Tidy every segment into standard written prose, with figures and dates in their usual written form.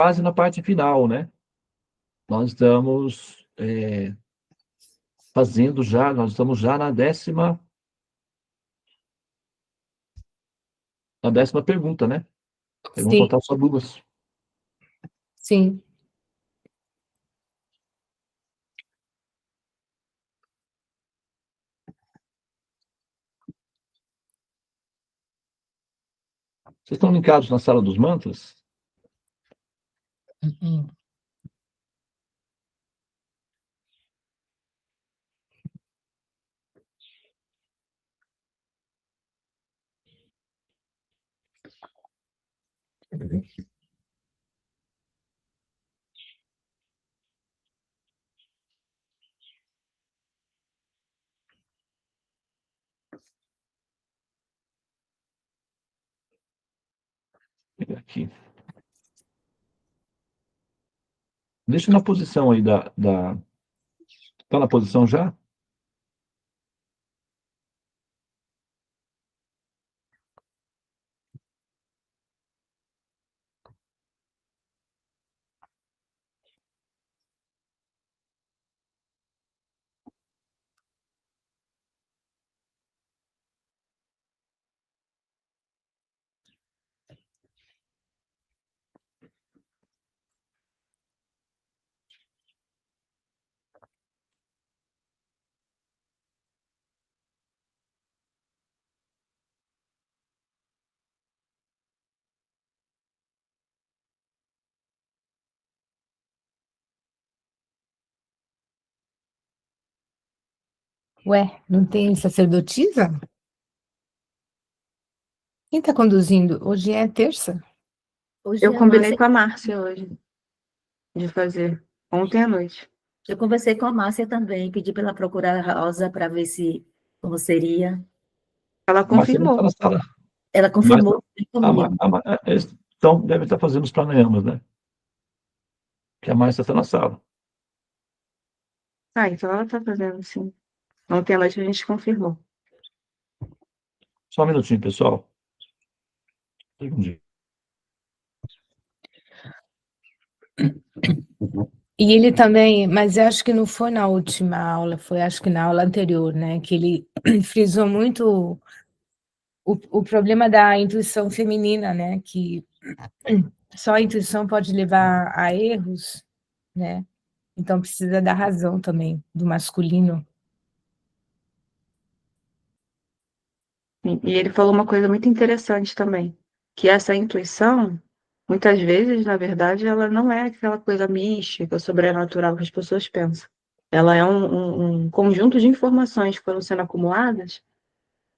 quase na parte final, né? Nós estamos nós estamos já na décima pergunta, né? Vão Sim, faltar só duas. sim. Vocês estão linkados na sala dos mantras? Uhum. Aqui. Deixa na posição aí Tá na posição já? Ué, não tem sacerdotisa? Quem está conduzindo? Hoje é terça? Hoje Eu a combinei Márcia, com a Márcia hoje de fazer, ontem à noite. eu conversei com a Márcia também, pedi para ela procurar a Rosa para ver se como seria. Ela A Márcia não está confirmou. na sala. Ela confirmou comigo. Então, deve estar fazendo os pranayamas, né? Que a Márcia está na sala. Ah, então ela está fazendo, sim. Ontem à noite a gente confirmou. Só um minutinho, pessoal. Segundinho. E ele também, mas eu acho que não foi na última aula, foi acho que na aula anterior, né? Que ele frisou muito o problema da intuição feminina, né? Que só a intuição pode levar a erros, né? Então precisa da razão também, do masculino. E ele falou uma coisa muito interessante também, que essa intuição, muitas vezes, na verdade, ela não é aquela coisa mística, sobrenatural que as pessoas pensam. Ela é um conjunto de informações que foram sendo acumuladas,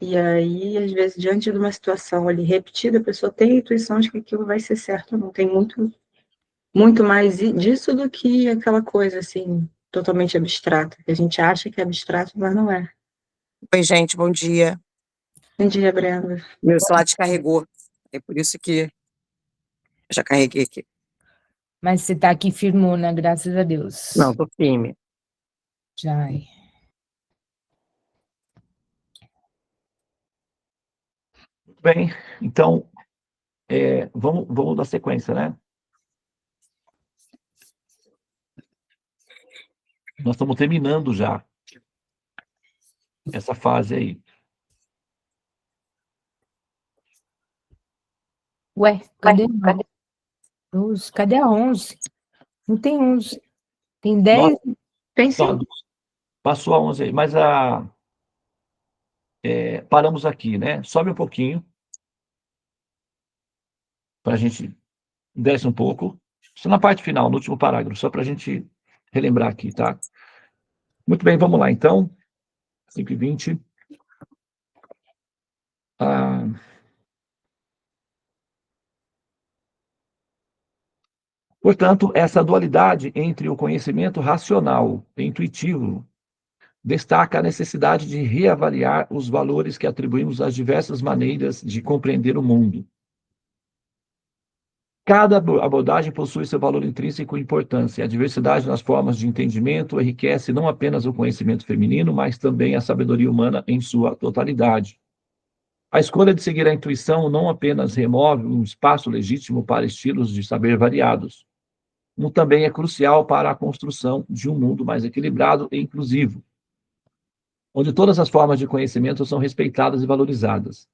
e aí, às vezes, diante de uma situação ali repetida, a pessoa tem a intuição de que aquilo vai ser certo, não tem muito mais disso do que aquela coisa, assim, totalmente abstrata, que a gente acha que é abstrato, mas não é. Oi, gente, bom dia. Bom dia, Brenda. Meu celular descarregou. É por isso que eu já carreguei aqui. Mas você está aqui firmona, graças a Deus. Não, tô firme. Já. Bem, então, vamos dar sequência, né? Nós estamos terminando já essa fase aí. Ué, cadê? Cadê a 11? Não tem 11. Tem 10? Tem sim. Passou a 11 aí, mas paramos aqui, né? Sobe um pouquinho, para a gente desce um pouco. Só na parte final, no último parágrafo, só para a gente relembrar aqui, tá? Muito bem, vamos lá, então. 5h20. Portanto, essa dualidade entre o conhecimento racional e intuitivo destaca a necessidade de reavaliar os valores que atribuímos às diversas maneiras de compreender o mundo. Cada abordagem possui seu valor intrínseco e importância. A diversidade nas formas de entendimento enriquece não apenas o conhecimento feminino, mas também a sabedoria humana em sua totalidade. A escolha de seguir a intuição não apenas remove um espaço legítimo para estilos de saber variados, também é crucial para a construção de um mundo mais equilibrado e inclusivo, onde todas as formas de conhecimento são respeitadas e valorizadas.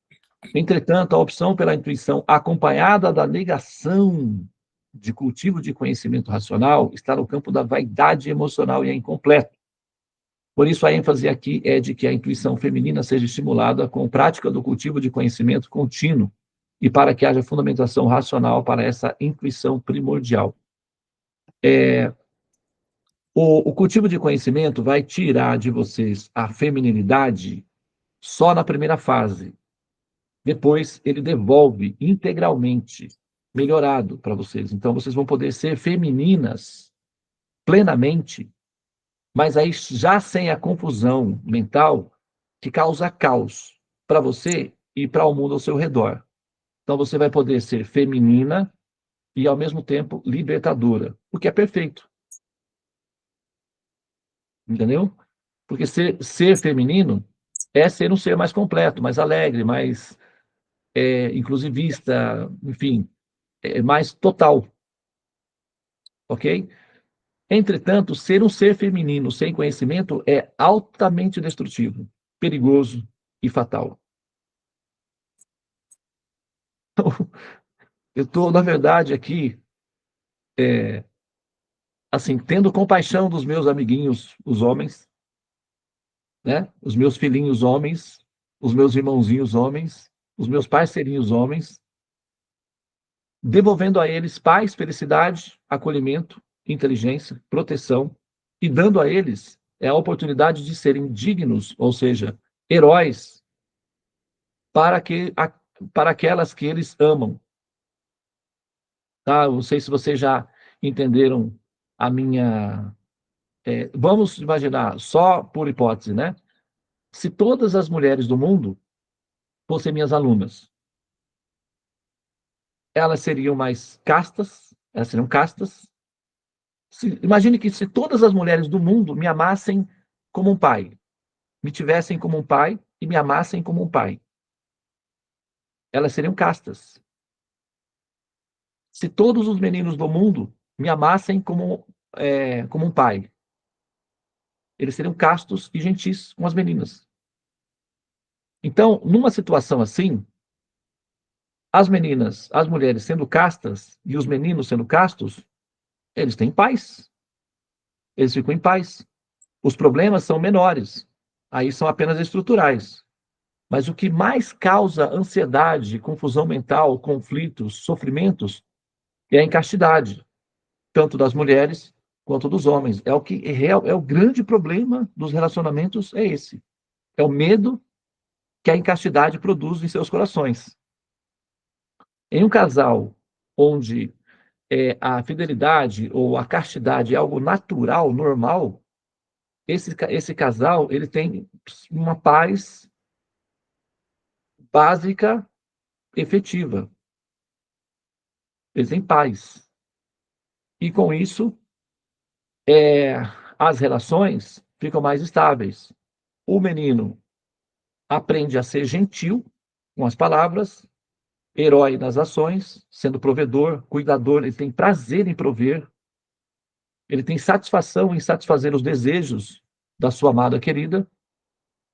Entretanto, a opção pela intuição, acompanhada da negação de cultivo de conhecimento racional, está no campo da vaidade emocional e é incompleto. Por isso, a ênfase aqui é de que a intuição feminina seja estimulada com prática do cultivo de conhecimento contínuo e para que haja fundamentação racional para essa intuição primordial. O cultivo de conhecimento vai tirar de vocês a feminilidade só na primeira fase. Depois, ele devolve integralmente, melhorado para vocês. Então, vocês vão poder ser femininas plenamente, mas aí já sem a confusão mental que causa caos para você e para o mundo ao seu redor. Então, você vai poder ser feminina e, ao mesmo tempo, libertadora, o que é perfeito. Entendeu? Porque ser feminino é ser um ser mais completo, mais alegre, mais inclusivista, enfim, mais total. Ok? Entretanto, ser um ser feminino sem conhecimento é altamente destrutivo, perigoso e fatal. Eu estou, na verdade, aqui, assim, tendo compaixão dos meus amiguinhos, os homens, né? Os meus filhinhos homens, os meus irmãozinhos homens, os meus parceirinhos homens, devolvendo a eles paz, felicidade, acolhimento, inteligência, proteção, e dando a eles a oportunidade de serem dignos, ou seja, heróis, para aquelas que eles amam. Tá? Eu não sei se vocês já entenderam a minha... vamos imaginar, só por hipótese, né? Se todas as mulheres do mundo fossem minhas alunas, elas seriam mais castas, elas seriam castas. Imagine que se todas as mulheres do mundo me amassem como um pai, me tivessem como um pai e me amassem como um pai, elas seriam castas. Se todos os meninos do mundo me amassem como um pai, eles seriam castos e gentis com as meninas. Então, numa situação assim, as meninas, as mulheres sendo castas e os meninos sendo castos, eles têm paz. Eles ficam em paz. Os problemas são menores. Aí são apenas estruturais. Mas o que mais causa ansiedade, confusão mental, conflitos, sofrimentos, é a incastidade, tanto das mulheres quanto dos homens. É o grande problema dos relacionamentos, é esse. É o medo que a incastidade produz em seus corações. Em um casal onde a fidelidade ou a castidade é algo natural, normal, esse casal ele tem uma paz básica, efetiva. Eles têm paz. E com isso, as relações ficam mais estáveis. O menino aprende a ser gentil com as palavras, herói nas ações, sendo provedor, cuidador, ele tem prazer em prover, ele tem satisfação em satisfazer os desejos da sua amada querida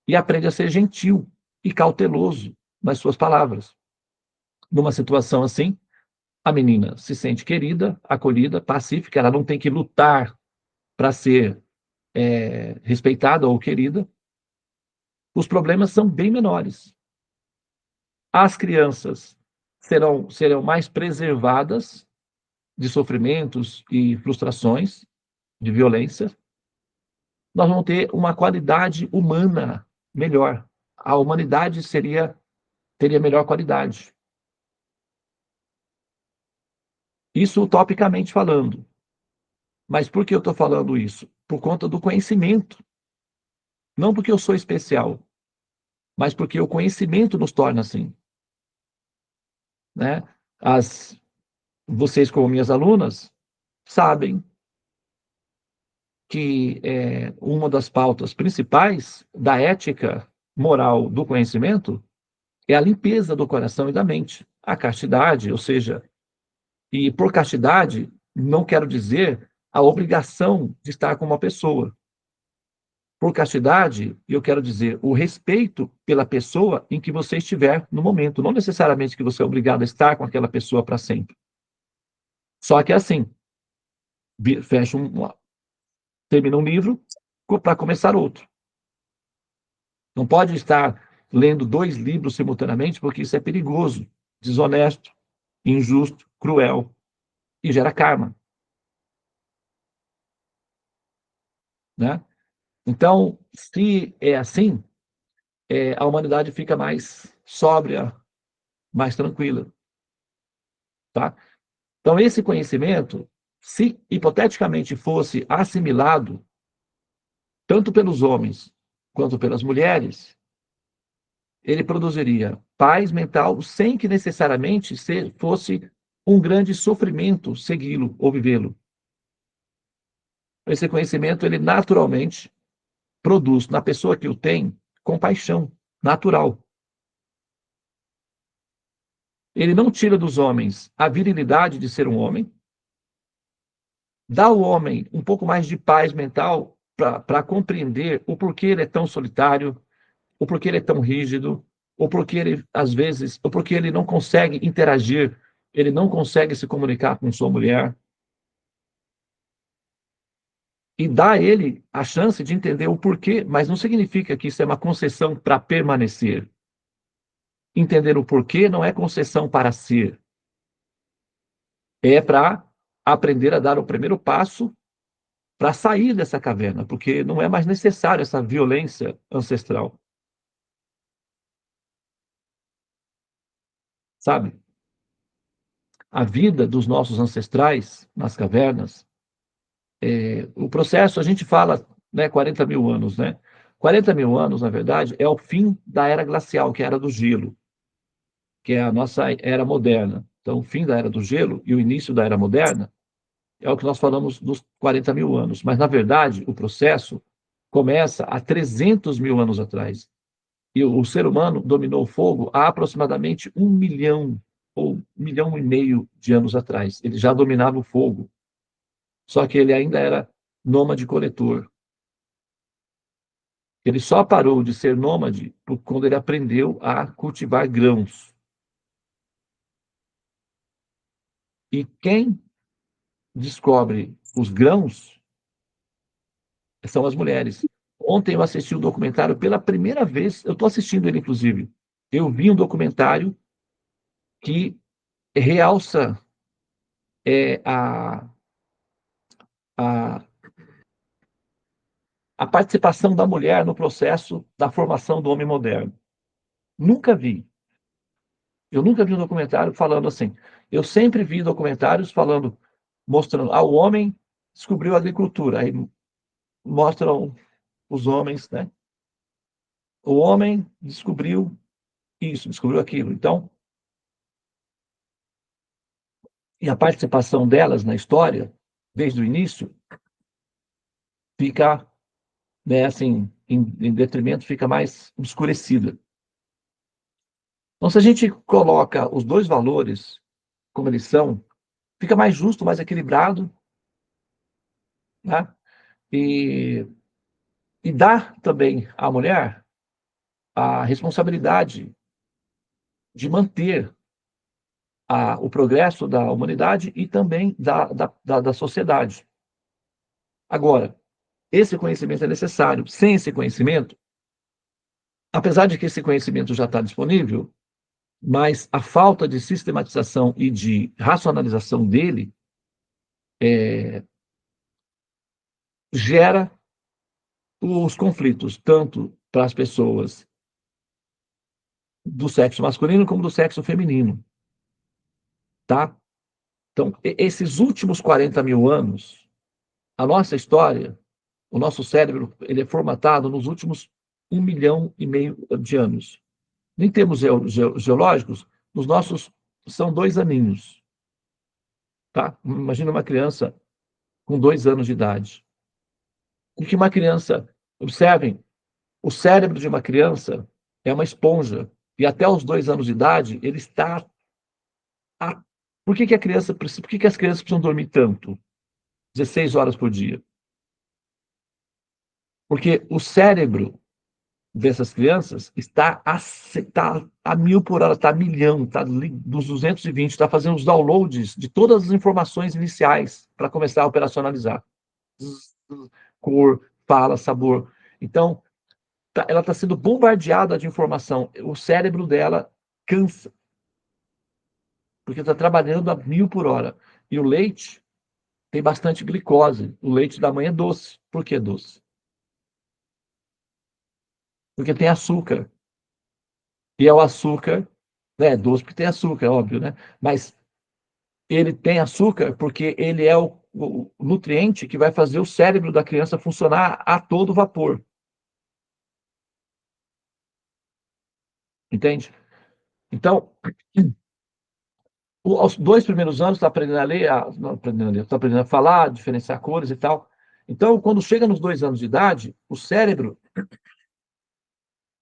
e aprende a ser gentil e cauteloso nas suas palavras. Numa situação assim, a menina se sente querida, acolhida, pacífica, ela não tem que lutar para ser respeitada ou querida. Os problemas são bem menores. As crianças serão mais preservadas de sofrimentos e frustrações, de violência. Nós vamos ter uma qualidade humana melhor. A humanidade teria melhor qualidade. Isso utopicamente falando. Mas por que eu estou falando isso? Por conta do conhecimento. Não porque eu sou especial, mas porque o conhecimento nos torna assim. Né? Vocês, como minhas alunas, sabem que uma das pautas principais da ética moral do conhecimento é a limpeza do coração e da mente. A castidade, ou seja, e por castidade, não quero dizer a obrigação de estar com uma pessoa. Por castidade, eu quero dizer o respeito pela pessoa em que você estiver no momento. Não necessariamente que você é obrigado a estar com aquela pessoa para sempre. Só que é assim, termina um livro para começar outro. Não pode estar lendo 2 livros simultaneamente, porque isso é perigoso, desonesto, injusto, cruel e gera karma, né? Então, se é assim, a humanidade fica mais sóbria, mais tranquila, tá? Então, esse conhecimento, se hipoteticamente fosse assimilado tanto pelos homens quanto pelas mulheres, ele produziria paz mental sem que necessariamente fosse um grande sofrimento segui-lo ou vivê-lo. Esse conhecimento, ele naturalmente produz na pessoa que o tem compaixão natural. Ele não tira dos homens a virilidade de ser um homem, dá ao homem um pouco mais de paz mental para compreender o porquê ele é tão solitário, o porquê ele é tão rígido, o porquê ele, às vezes, o porquê ele não consegue interagir, ele não consegue se comunicar com sua mulher. E dá a ele a chance de entender o porquê, mas não significa que isso é uma concessão para permanecer. Entender o porquê não é concessão para ser. É para aprender a dar o primeiro passo para sair dessa caverna, porque não é mais necessário essa violência ancestral. Sabe? A vida dos nossos ancestrais nas cavernas, o processo, a gente fala, né, 40 mil anos, né? 40 mil anos, na verdade, é o fim da era glacial, que é a era do gelo, que é a nossa era moderna. Então, o fim da era do gelo e o início da era moderna é o que nós falamos dos 40 mil anos. Mas, na verdade, o processo começa há 300 mil anos atrás. E o ser humano dominou o fogo há aproximadamente 1 milhão ou 1,5 milhão de anos atrás. Ele já dominava o fogo. Só que ele ainda era nômade-coletor. Ele só parou de ser nômade quando ele aprendeu a cultivar grãos. E quem descobre os grãos são as mulheres. Ontem eu assisti um documentário pela primeira vez, eu estou assistindo ele, inclusive. Eu vi um documentário que realça a, a, a participação da mulher no processo da formação do homem moderno. Nunca vi. Eu nunca vi um documentário falando assim. Eu sempre vi documentários falando, mostrando, o homem descobriu a agricultura. Aí mostram os homens, né? O homem descobriu isso, descobriu aquilo. Então, e a participação delas na história, desde o início, fica, né, assim, em detrimento, fica mais obscurecida. Então, se a gente coloca os dois valores como eles são, fica mais justo, mais equilibrado, né? E dá também à mulher a responsabilidade de manter o progresso da humanidade e também da sociedade. Agora, esse conhecimento é necessário. Sem esse conhecimento, apesar de que esse conhecimento já está disponível, mas a falta de sistematização e de racionalização dele gera os conflitos, tanto para as pessoas do sexo masculino como do sexo feminino. Tá? Então, esses últimos 40 mil anos, a nossa história, o nosso cérebro, ele é formatado nos últimos 1,5 milhão de anos. Em termos geológicos, os nossos são 2 aninhos. Tá? Imagina uma criança com 2 anos de idade. O que uma criança... Observem, o cérebro de uma criança é uma esponja. E até os 2 anos de idade, ele está Por que que as crianças precisam dormir tanto? 16 horas por dia. Porque o cérebro dessas crianças está a 1000 por hora, está a milhão, está dos 220, está fazendo os downloads de todas as informações iniciais para começar a operacionalizar. Cor, fala, sabor. Então, ela está sendo bombardeada de informação. O cérebro dela cansa. Porque está trabalhando a 1000 por hora. E o leite tem bastante glicose. O leite da mãe é doce. Por que doce? Porque tem açúcar. E é o açúcar, né? Doce porque tem açúcar, óbvio, né? Mas ele tem açúcar porque ele é o nutriente que vai fazer o cérebro da criança funcionar a todo vapor. Entende? Então, aos 2 primeiros anos, está aprendendo a ler, está aprendendo a falar, diferenciar cores e tal. Então, quando chega nos 2 anos de idade, o cérebro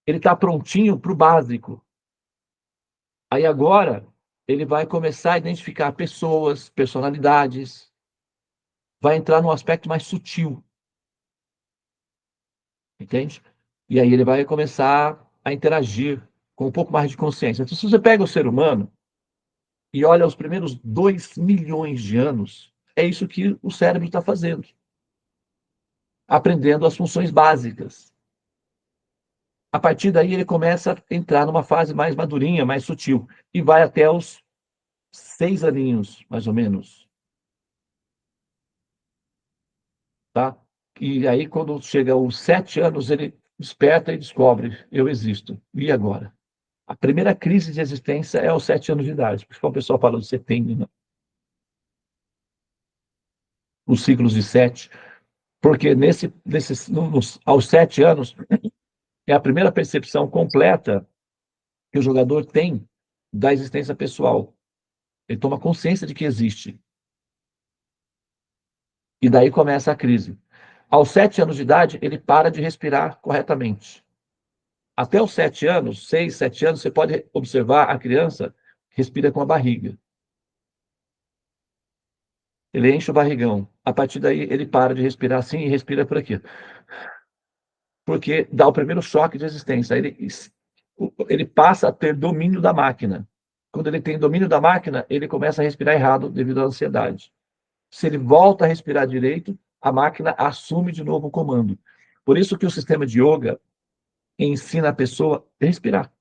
ele está prontinho para o básico. Aí agora ele vai começar a identificar pessoas, personalidades, vai entrar num aspecto mais sutil, entende? E aí ele vai começar a interagir com um pouco mais de consciência. Então, se você pega o ser humano e olha os primeiros 2 milhões de anos, é isso que o cérebro está fazendo. Aprendendo as funções básicas. A partir daí ele começa a entrar numa fase mais madurinha, mais sutil, e vai até os 6 aninhos, mais ou menos. Tá? E aí, quando chega aos 7 anos, ele desperta e descobre, eu existo. E agora? A primeira crise de existência é aos 7 anos de idade. Por isso que o pessoal fala do setênio, né? Os ciclos de 7. Porque aos 7 anos, é a primeira percepção completa que o jogador tem da existência pessoal. Ele toma consciência de que existe. E daí começa a crise. Aos 7 anos de idade, ele para de respirar corretamente. Até os 7 anos, 6, 7 anos, você pode observar a criança respira com a barriga. Ele enche o barrigão. A partir daí, ele para de respirar assim e respira por aqui. Porque dá o primeiro choque de existência. Ele passa a ter domínio da máquina. Quando ele tem domínio da máquina, ele começa a respirar errado devido à ansiedade. Se ele volta a respirar direito, a máquina assume de novo o comando. Por isso que o sistema de yoga ensina a pessoa a respirar.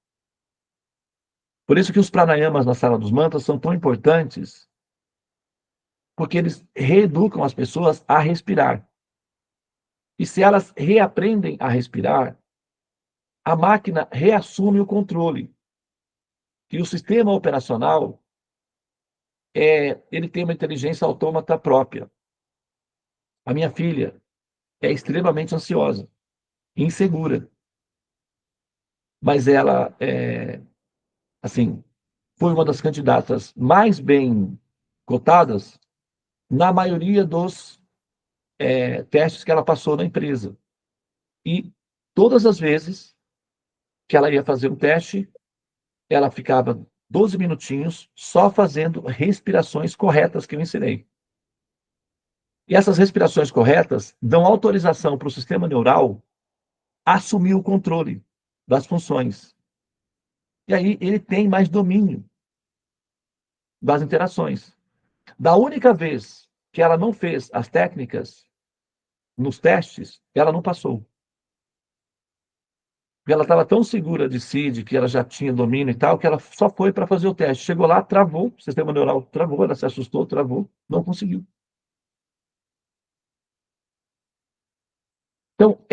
Por isso que os pranayamas na sala dos mantras são tão importantes, porque eles reeducam as pessoas a respirar. E se elas reaprendem a respirar, a máquina reassume o controle. E o sistema operacional, ele tem uma inteligência autômata própria. A minha filha é extremamente ansiosa, insegura. Mas ela, assim, foi uma das candidatas mais bem cotadas na maioria dos testes que ela passou na empresa. E todas as vezes que ela ia fazer um teste, ela ficava 12 minutinhos só fazendo respirações corretas que eu ensinei. E essas respirações corretas dão autorização para o sistema neural assumir o controle das funções. E aí ele tem mais domínio das interações. Da única vez que ela não fez as técnicas nos testes, ela não passou. Porque ela estava tão segura de si, de que ela já tinha domínio e tal, que ela só foi para fazer o teste. Chegou lá, travou, o sistema neural travou, ela se assustou, travou, não conseguiu. Então,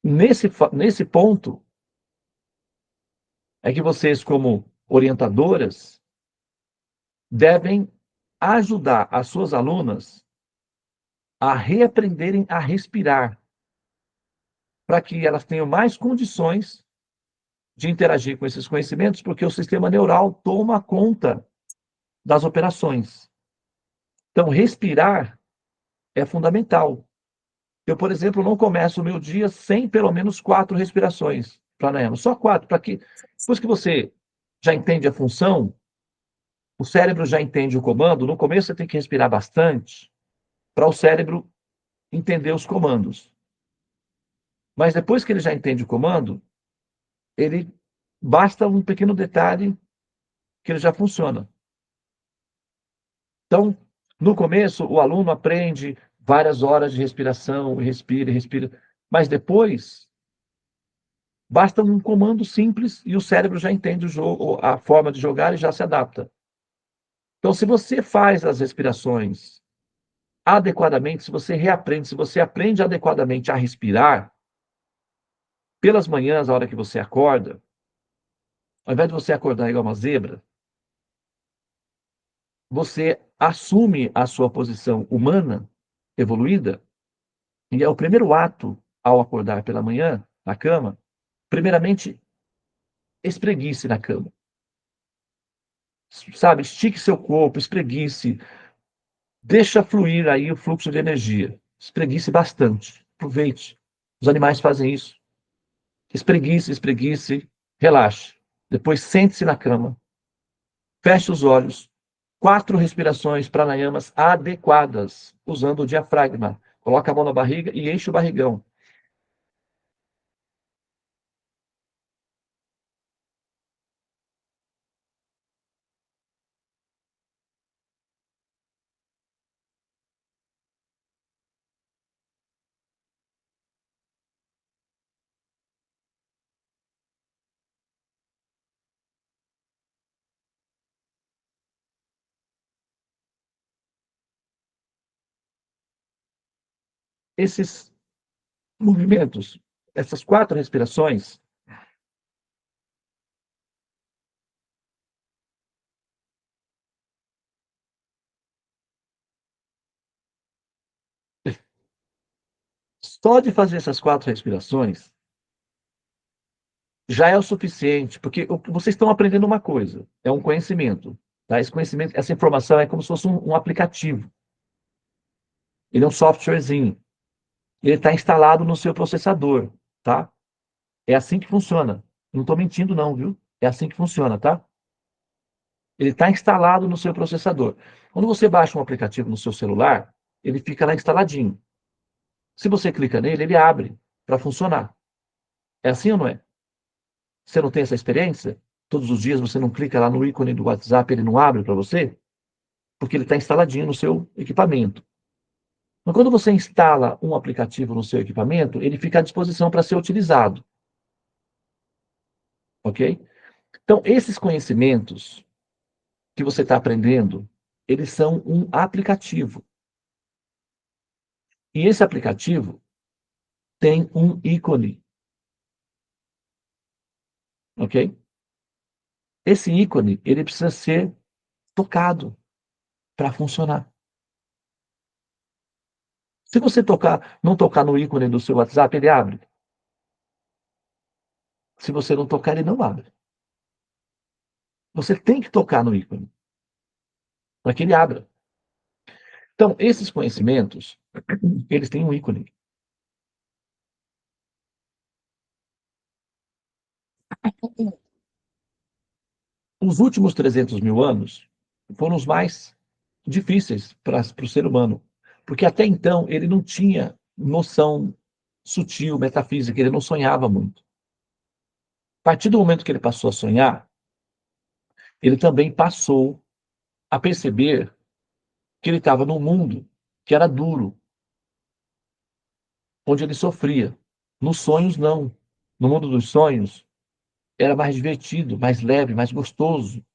nesse ponto, é que vocês, como orientadoras, devem ajudar as suas alunas a reaprenderem a respirar, para que elas tenham mais condições de interagir com esses conhecimentos, porque o sistema neural toma conta das operações. Então, respirar é fundamental. Eu, por exemplo, não começo o meu dia sem pelo menos 4 respirações pranayama. Só 4, para que, depois que você já entende a função, o cérebro já entende o comando, no começo você tem que respirar bastante para o cérebro entender os comandos. Mas depois que ele já entende o comando, ele basta um pequeno detalhe que ele já funciona. Então, no começo, o aluno aprende várias horas de respiração, respira, respira, mas depois basta um comando simples e o cérebro já entende o jogo, a forma de jogar e já se adapta. Então, se você faz as respirações adequadamente, se você reaprende, se você aprende adequadamente a respirar, pelas manhãs, a hora que você acorda, ao invés de você acordar igual uma zebra, você assume a sua posição humana, evoluída, e é o primeiro ato ao acordar pela manhã, na cama, primeiramente, espreguice na cama. Sabe, estique seu corpo, espreguice, deixa fluir aí o fluxo de energia. Espreguice bastante, aproveite. Os animais fazem isso. Espreguice, espreguice, relaxe. Depois sente-se na cama, feche os olhos, 4 respirações pranayamas adequadas, usando o diafragma. Coloca a mão na barriga e enche o barrigão. Esses movimentos, essas 4 respirações, só de fazer essas 4 respirações, já é o suficiente, porque vocês estão aprendendo uma coisa, é um conhecimento. Tá? Esse conhecimento, essa informação é como se fosse um aplicativo. Ele é um softwarezinho. Ele está instalado no seu processador, tá? É assim que funciona. Não estou mentindo não, viu? É assim que funciona, tá? Ele está instalado no seu processador. Quando você baixa um aplicativo no seu celular, ele fica lá instaladinho. Se você clica nele, ele abre para funcionar. É assim ou não é? Você não tem essa experiência? Todos os dias você não clica lá no ícone do WhatsApp, ele não abre para você? Porque ele está instaladinho no seu equipamento. Mas quando você instala um aplicativo no seu equipamento, ele fica à disposição para ser utilizado. Ok? Então, esses conhecimentos que você está aprendendo, eles são um aplicativo. E esse aplicativo tem um ícone. Ok? Esse ícone, ele precisa ser tocado para funcionar. Se você não tocar no ícone do seu WhatsApp, ele abre. Se você não tocar, ele não abre. Você tem que tocar no ícone para que ele abra. Então, esses conhecimentos, eles têm um ícone. Os últimos 300 mil anos foram os mais difíceis para o ser humano, porque até então ele não tinha noção sutil, metafísica, ele não sonhava muito. A partir do momento que ele passou a sonhar, ele também passou a perceber que ele estava num mundo que era duro, onde ele sofria. Nos sonhos, não. No mundo dos sonhos, era mais divertido, mais leve, mais gostoso.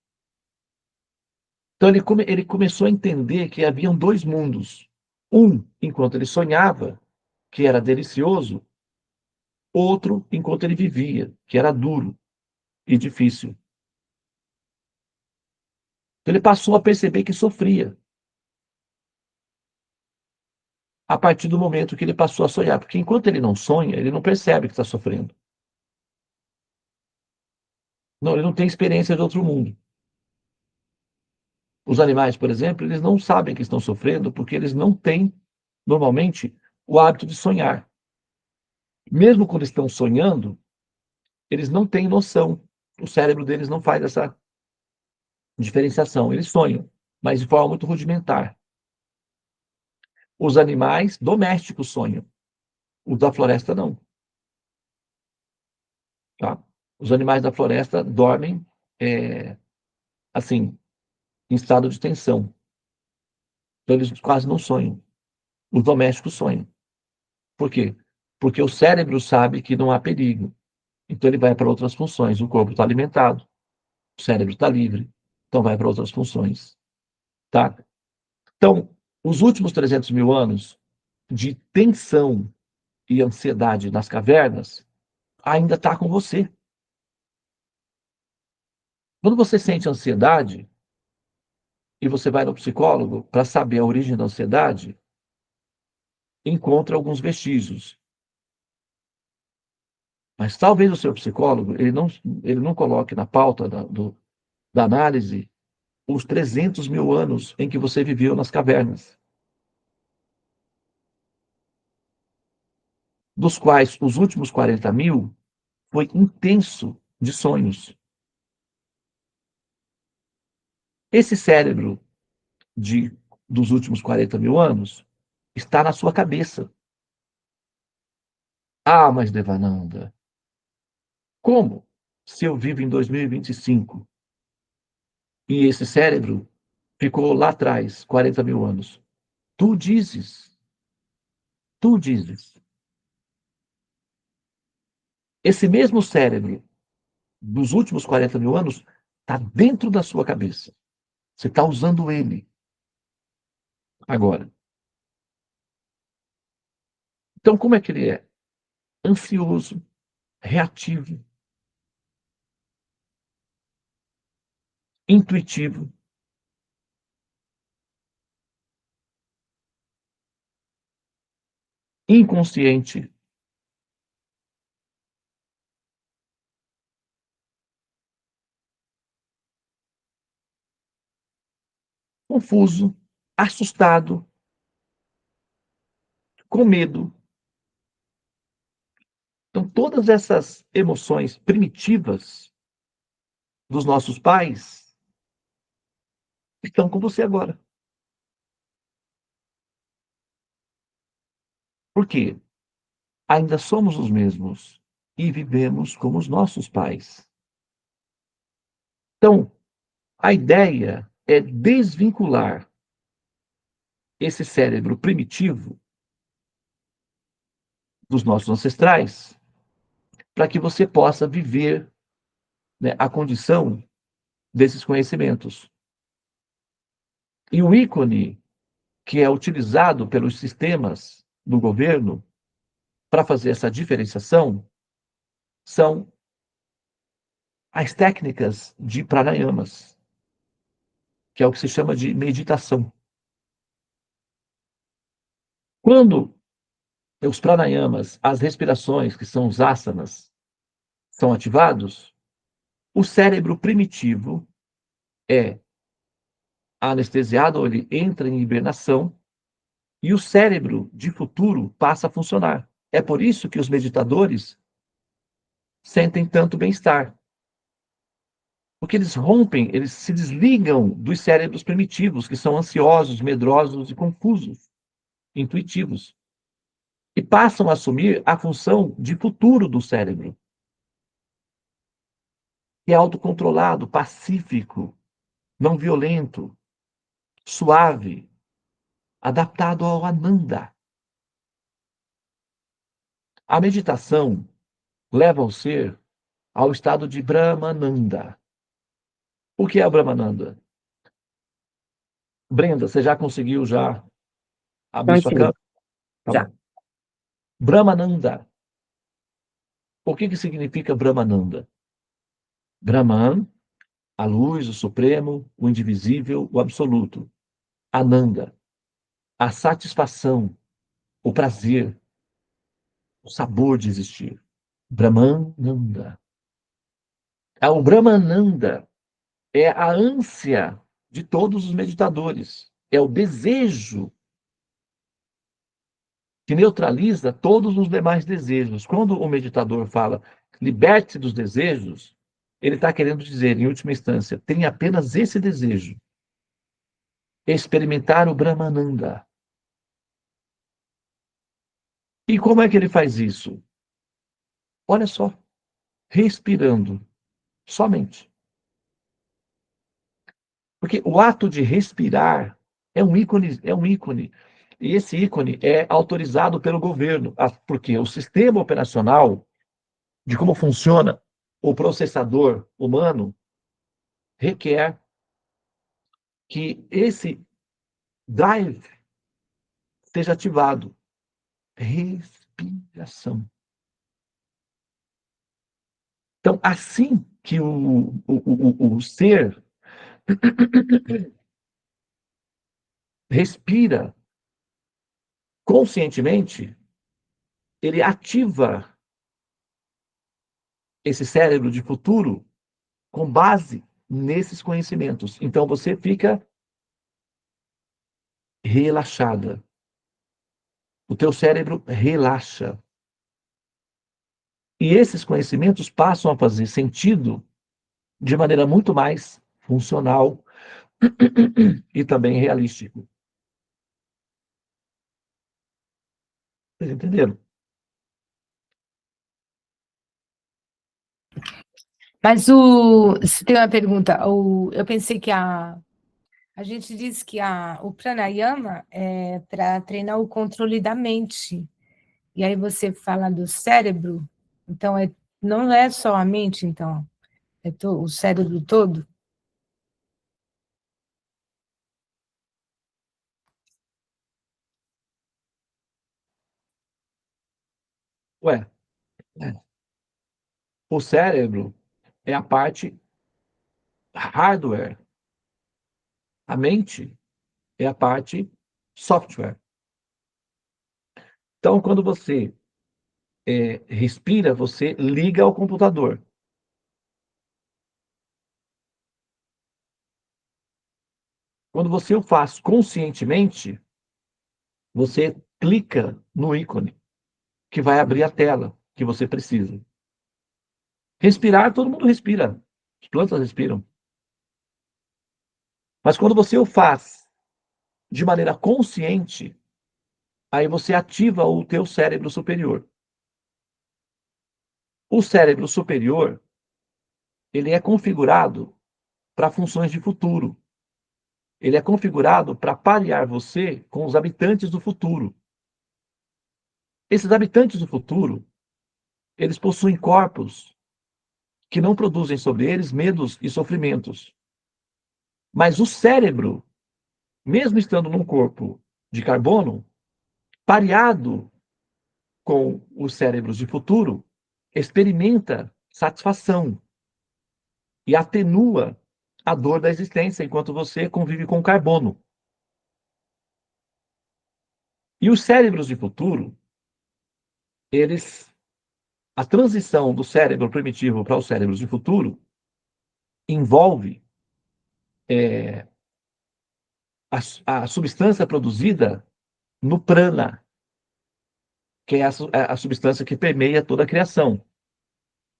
Então ele começou a entender que haviam 2 mundos. Um, enquanto ele sonhava, que era delicioso, outro, enquanto ele vivia, que era duro e difícil. Então, ele passou a perceber que sofria a partir do momento que ele passou a sonhar, porque enquanto ele não sonha, ele não percebe que está sofrendo. Não, ele não tem experiência de outro mundo. Os animais, por exemplo, eles não sabem que estão sofrendo porque eles não têm, normalmente, o hábito de sonhar. Mesmo quando estão sonhando, eles não têm noção. O cérebro deles não faz diferenciação. Eles sonham, mas de forma muito rudimentar. Os animais domésticos sonham. Os da floresta não. Tá? Os animais da floresta dormem, assim, em estado de tensão. Então, eles quase não sonham. Os domésticos sonham. Por quê? Porque o cérebro sabe que não há perigo. Então, ele vai para outras funções. O corpo está alimentado, o cérebro está livre, então vai para outras funções. Tá? Então, os últimos 300 mil anos de tensão e ansiedade nas cavernas ainda está com você. Quando você sente ansiedade e você vai no psicólogo para saber a origem da ansiedade, encontra alguns vestígios. Mas talvez o seu psicólogo ele não coloque na pauta da análise os 300 mil anos em que você viveu nas cavernas, dos quais os últimos 40 mil foi intenso de sonhos. Esse cérebro dos últimos 40 mil anos está na sua cabeça. Ah, mas Devananda, como se eu vivo em 2025 e esse cérebro ficou lá atrás, 40 mil anos? Tu dizes, tu dizes. Esse mesmo cérebro dos últimos 40 mil anos está dentro da sua cabeça. Você está usando ele agora. Então, como é que ele é? Ansioso, reativo, intuitivo, inconsciente, confuso, assustado, com medo. Então, todas essas emoções primitivas dos nossos pais estão com você agora. Por quê? Ainda somos os mesmos e vivemos como os nossos pais. Então, a ideia é desvincular esse cérebro primitivo dos nossos ancestrais para que você possa viver, né, a condição desses conhecimentos. E o ícone que é utilizado pelos sistemas do governo para fazer essa diferenciação são as técnicas de pranayamas, que é o que se chama de meditação. Quando os pranayamas, as respirações, que são os asanas, são ativados, o cérebro primitivo é anestesiado, ou ele entra em hibernação, e o cérebro de futuro passa a funcionar. É por isso que os meditadores sentem tanto bem-estar. Porque eles rompem, eles se desligam dos cérebros primitivos, que são ansiosos, medrosos e confusos, intuitivos, e passam a assumir a função de futuro do cérebro, que é autocontrolado, pacífico, não violento, suave, adaptado ao Ananda. A meditação leva o ser ao estado de Brahmananda. O que é o Brahmananda? Brenda, você já conseguiu abrir sua Consegui, câmera? Tá já. bom. Brahmananda. O que significa Brahmananda? Brahman, a luz, o supremo, o indivisível, o absoluto. Ananda, a satisfação, o prazer, o sabor de existir. Brahmananda. O Brahmananda é a ânsia de todos os meditadores. É o desejo que neutraliza todos os demais desejos. Quando o meditador fala liberte-se dos desejos, ele está querendo dizer, em última instância, tenha apenas esse desejo, experimentar o Brahmananda. E como é que ele faz isso? Olha só, respirando, somente. Porque o ato de respirar é um ícone, é um ícone. E esse ícone é autorizado pelo governo, porque o sistema operacional de como funciona o processador humano requer que esse drive seja ativado. Respiração. Então, assim que o ser respira conscientemente, ele ativa esse cérebro de futuro com base nesses conhecimentos. Então, você fica relaxada. O teu cérebro relaxa. E esses conhecimentos passam a fazer sentido de maneira muito mais funcional e também realístico. Vocês entenderam? Mas se tem uma pergunta, eu pensei que a gente diz que o pranayama é para treinar o controle da mente. E aí você fala do cérebro, então não é só a mente, então, é o cérebro todo? Ué, o cérebro é a parte hardware. A mente é a parte software. Então, quando você respira, você liga ao computador. Quando você o faz conscientemente, você clica no ícone que vai abrir a tela que você precisa. Respirar, todo mundo respira. As plantas respiram. Mas quando você o faz de maneira consciente, aí você ativa o teu cérebro superior. O cérebro superior, ele é configurado para funções de futuro. Ele é configurado para parear você com os habitantes do futuro. Esses habitantes do futuro, eles possuem corpos que não produzem sobre eles medos e sofrimentos. Mas o cérebro, mesmo estando num corpo de carbono, pareado com os cérebros de futuro, experimenta satisfação e atenua a dor da existência enquanto você convive com carbono. E os cérebros de futuro, a transição do cérebro primitivo para os cérebros de futuro envolve a substância produzida no prana, que é a substância que permeia toda a criação.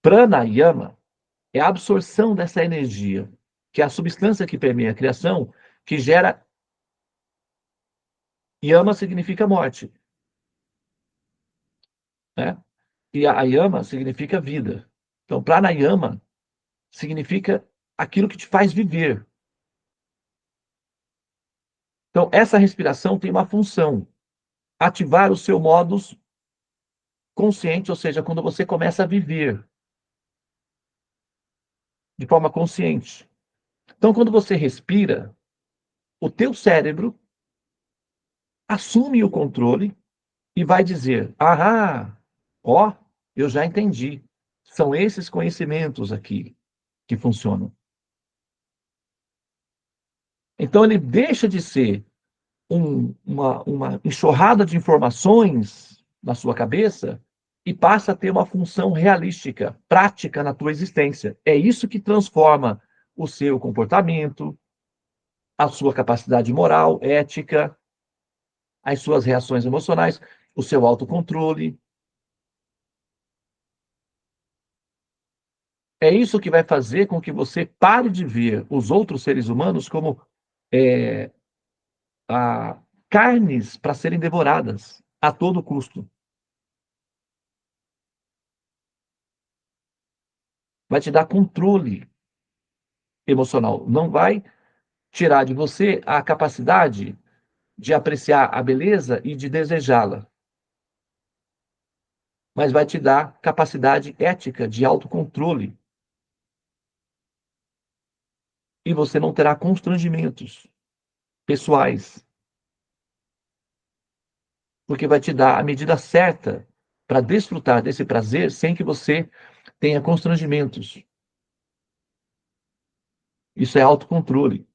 Pranayama é a absorção dessa energia, que é a substância que permeia a criação, que gera. Yama significa morte, né? E a yama significa vida. Então, pranayama significa aquilo que te faz viver. Então, essa respiração tem uma função: ativar o seu modus consciente, ou seja, quando você começa a viver de forma consciente. Então, quando você respira, o teu cérebro assume o controle e vai dizer: ah, ó, eu já entendi. São esses conhecimentos aqui que funcionam. Então, ele deixa de ser uma enxurrada de informações na sua cabeça e passa a ter uma função realística, prática na tua existência. É isso que transforma o seu comportamento, a sua capacidade moral, ética, as suas reações emocionais, o seu autocontrole. É isso que vai fazer com que você pare de ver os outros seres humanos como carnes para serem devoradas a todo custo. Vai te dar controle emocional. Não vai tirar de você a capacidade de apreciar a beleza e de desejá-la, mas vai te dar capacidade ética de autocontrole. E você não terá constrangimentos pessoais, porque vai te dar a medida certa para desfrutar desse prazer sem que você tenha constrangimentos. Isso é autocontrole.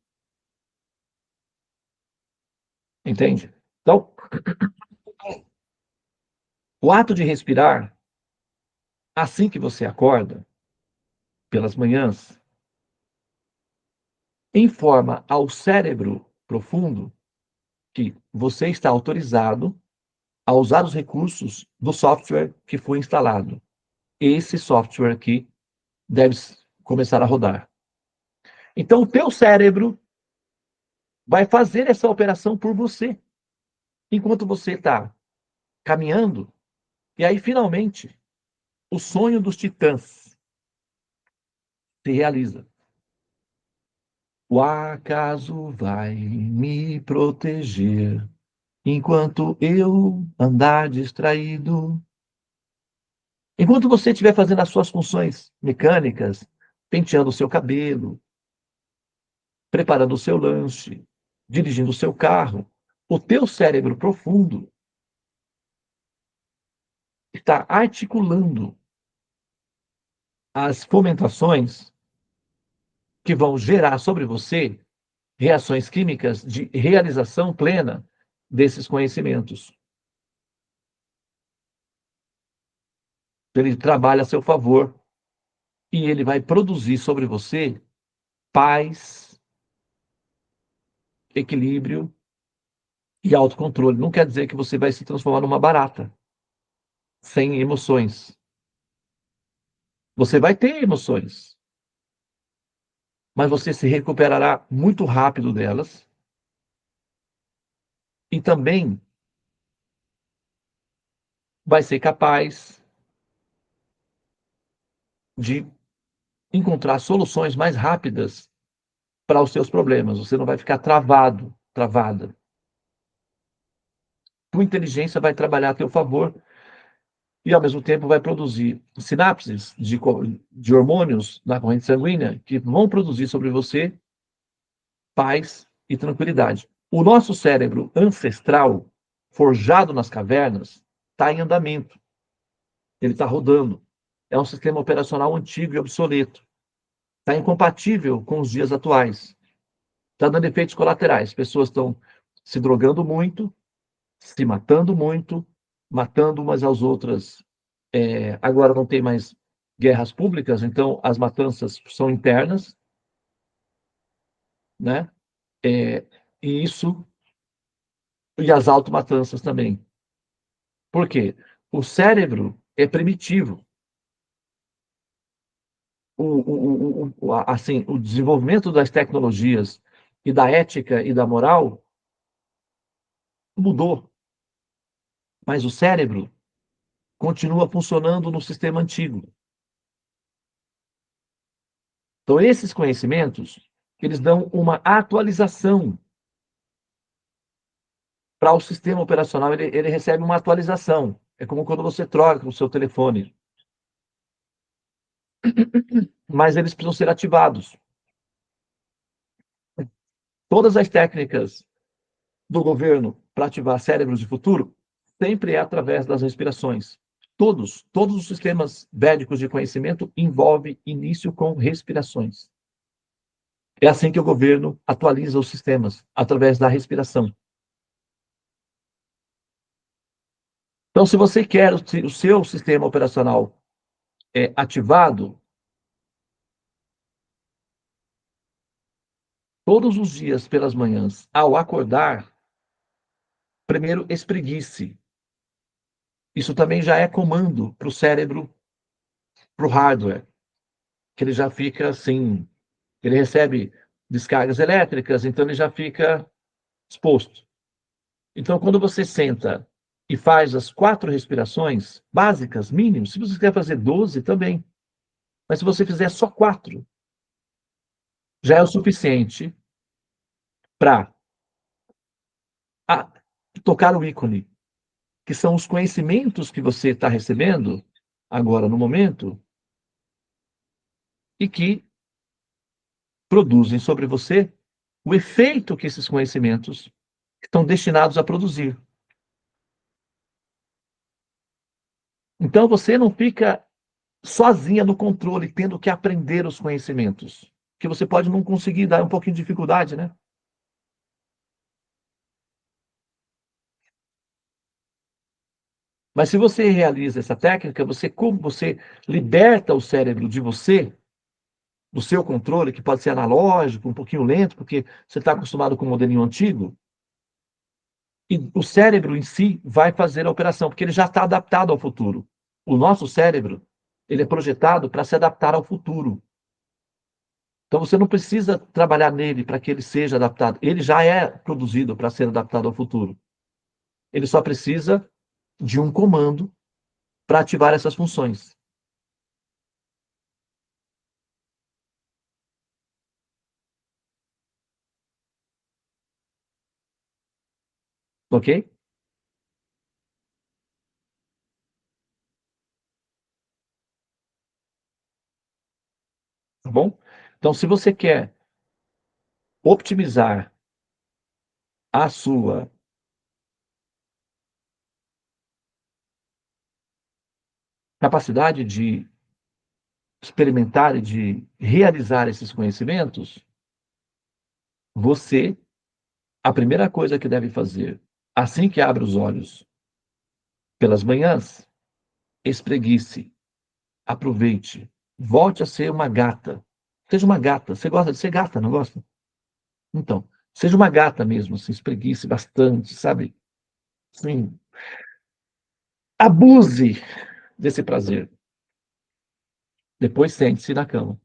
Entende? Então, o ato de respirar, assim que você acorda, pelas manhãs, informa ao cérebro profundo que você está autorizado a usar os recursos do software que foi instalado. Esse software aqui deve começar a rodar. Então, o teu cérebro vai fazer essa operação por você, enquanto você está caminhando, e aí, finalmente, o sonho dos titãs se realiza. O acaso vai me proteger enquanto eu andar distraído. Enquanto você estiver fazendo as suas funções mecânicas, penteando o seu cabelo, preparando o seu lanche, dirigindo o seu carro, o teu cérebro profundo está articulando as fomentações que vão gerar sobre você reações químicas de realização plena desses conhecimentos. Ele trabalha a seu favor e ele vai produzir sobre você paz, equilíbrio e autocontrole. Não quer dizer que você vai se transformar numa barata, sem emoções. Você vai ter emoções, mas você se recuperará muito rápido delas e também vai ser capaz de encontrar soluções mais rápidas para os seus problemas. Você não vai ficar travado, travada. Tua inteligência vai trabalhar a teu favor e, ao mesmo tempo, vai produzir sinapses de hormônios na corrente sanguínea que vão produzir sobre você paz e tranquilidade. O nosso cérebro ancestral, forjado nas cavernas, está em andamento. Ele está rodando. É um sistema operacional antigo e obsoleto. Está incompatível com os dias atuais. Está dando efeitos colaterais. Pessoas estão se drogando muito, se matando muito, matando umas às outras. Agora não tem mais guerras públicas, então as matanças são internas, né? E isso, e as automatanças também. Por quê? O cérebro é primitivo. Assim, o desenvolvimento das tecnologias e da ética e da moral mudou, mas o cérebro continua funcionando no sistema antigo. Então, esses conhecimentos, eles dão uma atualização para o sistema operacional, ele recebe uma atualização. É como quando você troca o seu telefone. Mas eles precisam ser ativados. Todas as técnicas do governo para ativar cérebros de futuro sempre é através das respirações. Todos os sistemas védicos de conhecimento envolvem início com respirações. É assim que o governo atualiza os sistemas, através da respiração. Então, se você quer o seu sistema operacional ativado, todos os dias pelas manhãs, ao acordar, primeiro espreguice. Isso também já é comando para o cérebro, para o hardware. que ele já fica assim, ele recebe descargas elétricas, então ele já fica exposto. Então, quando você senta e faz as 4 respirações básicas, mínimas, se você quiser fazer 12 também, mas se você fizer só 4, já é o suficiente para tocar o ícone, que são os conhecimentos que você está recebendo agora no momento e que produzem sobre você o efeito que esses conhecimentos estão destinados a produzir. Então você não fica sozinha no controle, tendo que aprender os conhecimentos, que você pode não conseguir, dar um pouquinho de dificuldade, né? Mas se você realiza essa técnica, você liberta o cérebro de você, do seu controle, que pode ser analógico, um pouquinho lento, porque você está acostumado com o modelinho antigo, e o cérebro em si vai fazer a operação, porque ele já está adaptado ao futuro. O nosso cérebro, ele é projetado para se adaptar ao futuro. Então você não precisa trabalhar nele para que ele seja adaptado. Ele já é produzido para ser adaptado ao futuro. Ele só precisa de um comando para ativar essas funções. Ok? Tá bom? Então, se você quer optimizar a sua capacidade de experimentar e de realizar esses conhecimentos, você, a primeira coisa que deve fazer, assim que abre os olhos pelas manhãs, espreguice, aproveite, volte a ser uma gata. Seja uma gata. Você gosta de ser gata, não gosta? Então, seja uma gata mesmo, assim, espreguice bastante, sabe? Sim. Abuse desse prazer. Depois sente-se na cama.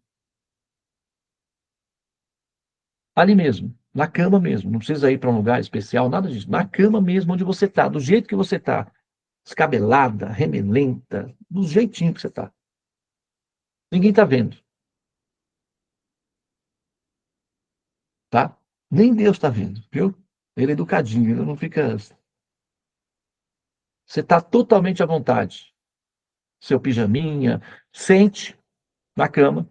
Ali mesmo, na cama mesmo. Não precisa ir para um lugar especial, nada disso. Na cama mesmo, onde você está, do jeito que você está. Descabelada, remelenta, do jeitinho que você está. Ninguém está vendo, tá? Nem Deus está vendo, viu? Ele é educadinho, ele não fica. Você está totalmente à vontade. Seu pijaminha, sente na cama,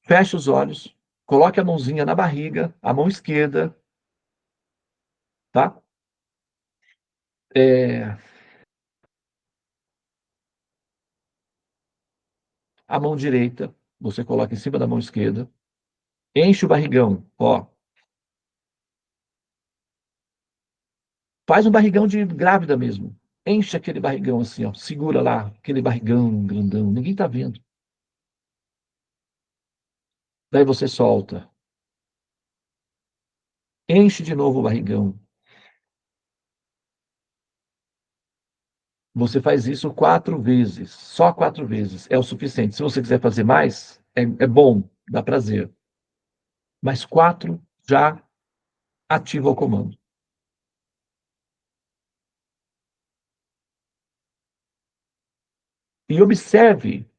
feche os olhos, coloque a mãozinha na barriga, a mão esquerda, tá? É, a mão direita, você coloca em cima da mão esquerda, enche o barrigão, ó. Faz um barrigão de grávida mesmo. Enche aquele barrigão assim, ó. Segura lá, aquele barrigão grandão. Ninguém tá vendo. Daí você solta. Enche de novo o barrigão. Você faz isso 4 vezes. Só 4 vezes. É o suficiente. Se você quiser fazer mais, é bom, dá prazer. Mas 4 já ativa o comando. E observe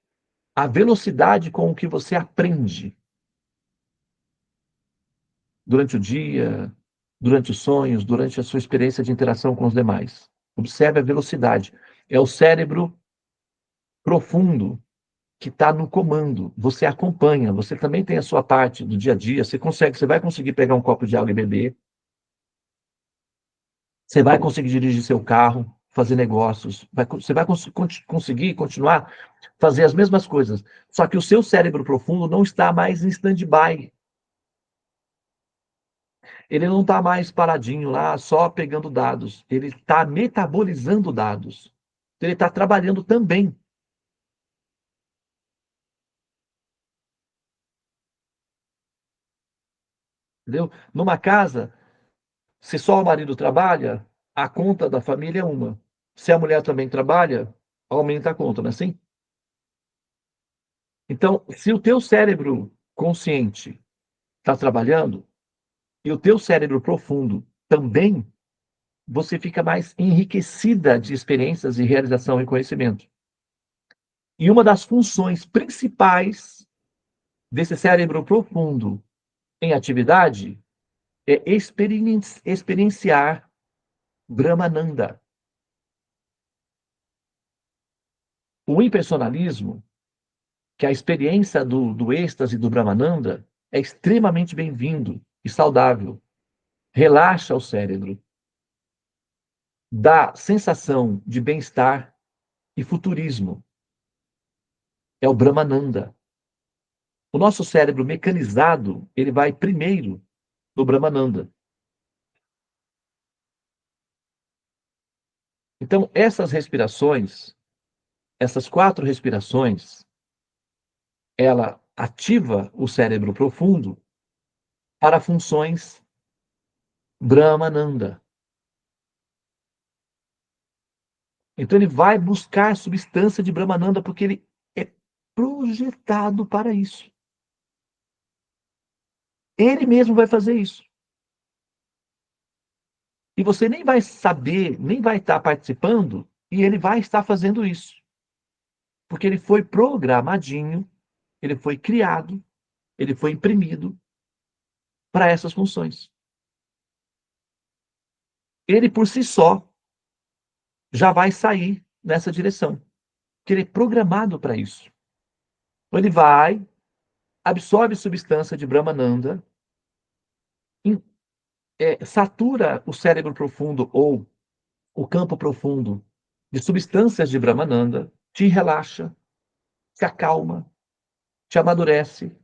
a velocidade com que você aprende durante o dia, durante os sonhos, durante a sua experiência de interação com os demais. Observe a velocidade. É o cérebro profundo que está no comando. Você acompanha, você também tem a sua parte do dia a dia. Você vai conseguir pegar um copo de água e beber. Você vai conseguir dirigir seu carro, fazer negócios. Você vai conseguir continuar fazer as mesmas coisas. Só que o seu cérebro profundo não está mais em stand-by. Ele não está mais paradinho lá, só pegando dados. Ele está metabolizando dados. Ele está trabalhando também. Entendeu? Numa casa, se só o marido trabalha, a conta da família é uma. Se a mulher também trabalha, aumenta a conta, não é assim? Então, se o teu cérebro consciente está trabalhando e o teu cérebro profundo também, você fica mais enriquecida de experiências e realização e conhecimento. E uma das funções principais desse cérebro profundo em atividade é experienciar Brahmananda. O impersonalismo, que é a experiência do êxtase do Brahmananda, é extremamente bem-vindo e saudável. Relaxa o cérebro, dá sensação de bem-estar e futurismo. É o Brahmananda. O nosso cérebro mecanizado, ele vai primeiro no Brahmananda. Então, essas respirações, essas 4 respirações, ela ativa o cérebro profundo para funções Brahmananda. Então ele vai buscar substância de Brahmananda porque ele é projetado para isso. Ele mesmo vai fazer isso. E você nem vai saber, nem vai estar participando, e ele vai estar fazendo isso. Porque ele foi programadinho, ele foi criado, ele foi imprimido para essas funções. Ele por si só já vai sair nessa direção, que ele é programado para isso. Então ele vai, absorve substância de Brahmananda, satura o cérebro profundo ou o campo profundo de substâncias de Brahmananda, te relaxa, te acalma, te amadurece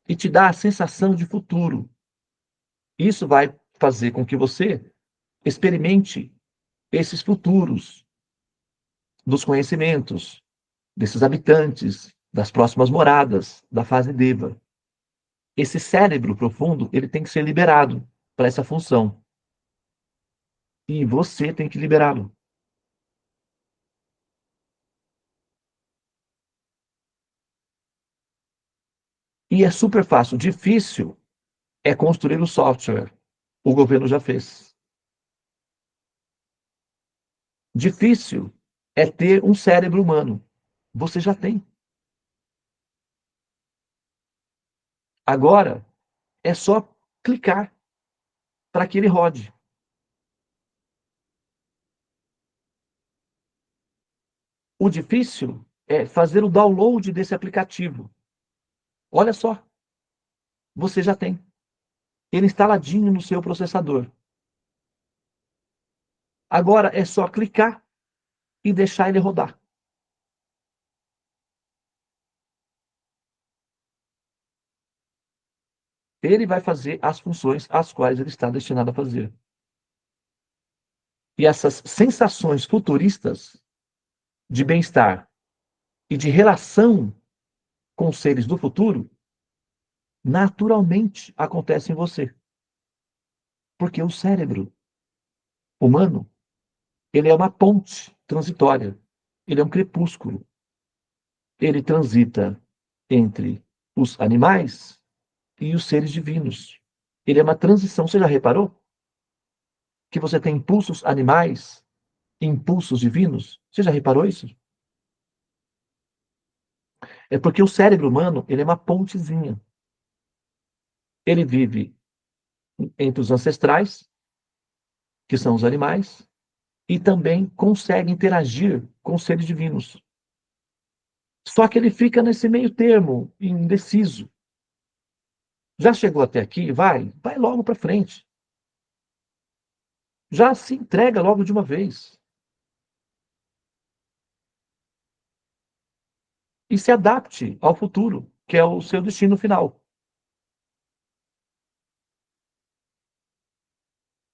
e te dá a sensação de futuro. Isso vai fazer com que você experimente esses futuros dos conhecimentos, desses habitantes, das próximas moradas, da fase Deva. Esse cérebro profundo, ele tem que ser liberado para essa função. E você tem que liberá-lo. E é super fácil. Difícil é construir o software. O governo já fez. Difícil é ter um cérebro humano. Você já tem. Agora é só clicar para que ele rode. O difícil é fazer o download desse aplicativo. Olha só, você já tem. Ele instaladinho no seu processador. Agora é só clicar e deixar ele rodar. Ele vai fazer as funções às quais ele está destinado a fazer. E essas sensações futuristas de bem-estar e de relação com os seres do futuro, naturalmente acontecem em você. Porque o cérebro humano, ele é uma ponte transitória. Ele é um crepúsculo. Ele transita entre os animais e os seres divinos. Ele é uma transição. Você já reparou? Que você tem impulsos animais e impulsos divinos? Você já reparou isso? É porque o cérebro humano, ele é uma pontezinha. Ele vive entre os ancestrais, que são os animais, e também consegue interagir com os seres divinos. Só que ele fica nesse meio termo, indeciso. Já chegou até aqui? Vai logo para frente. Já se entrega logo de uma vez. E se adapte ao futuro, que é o seu destino final.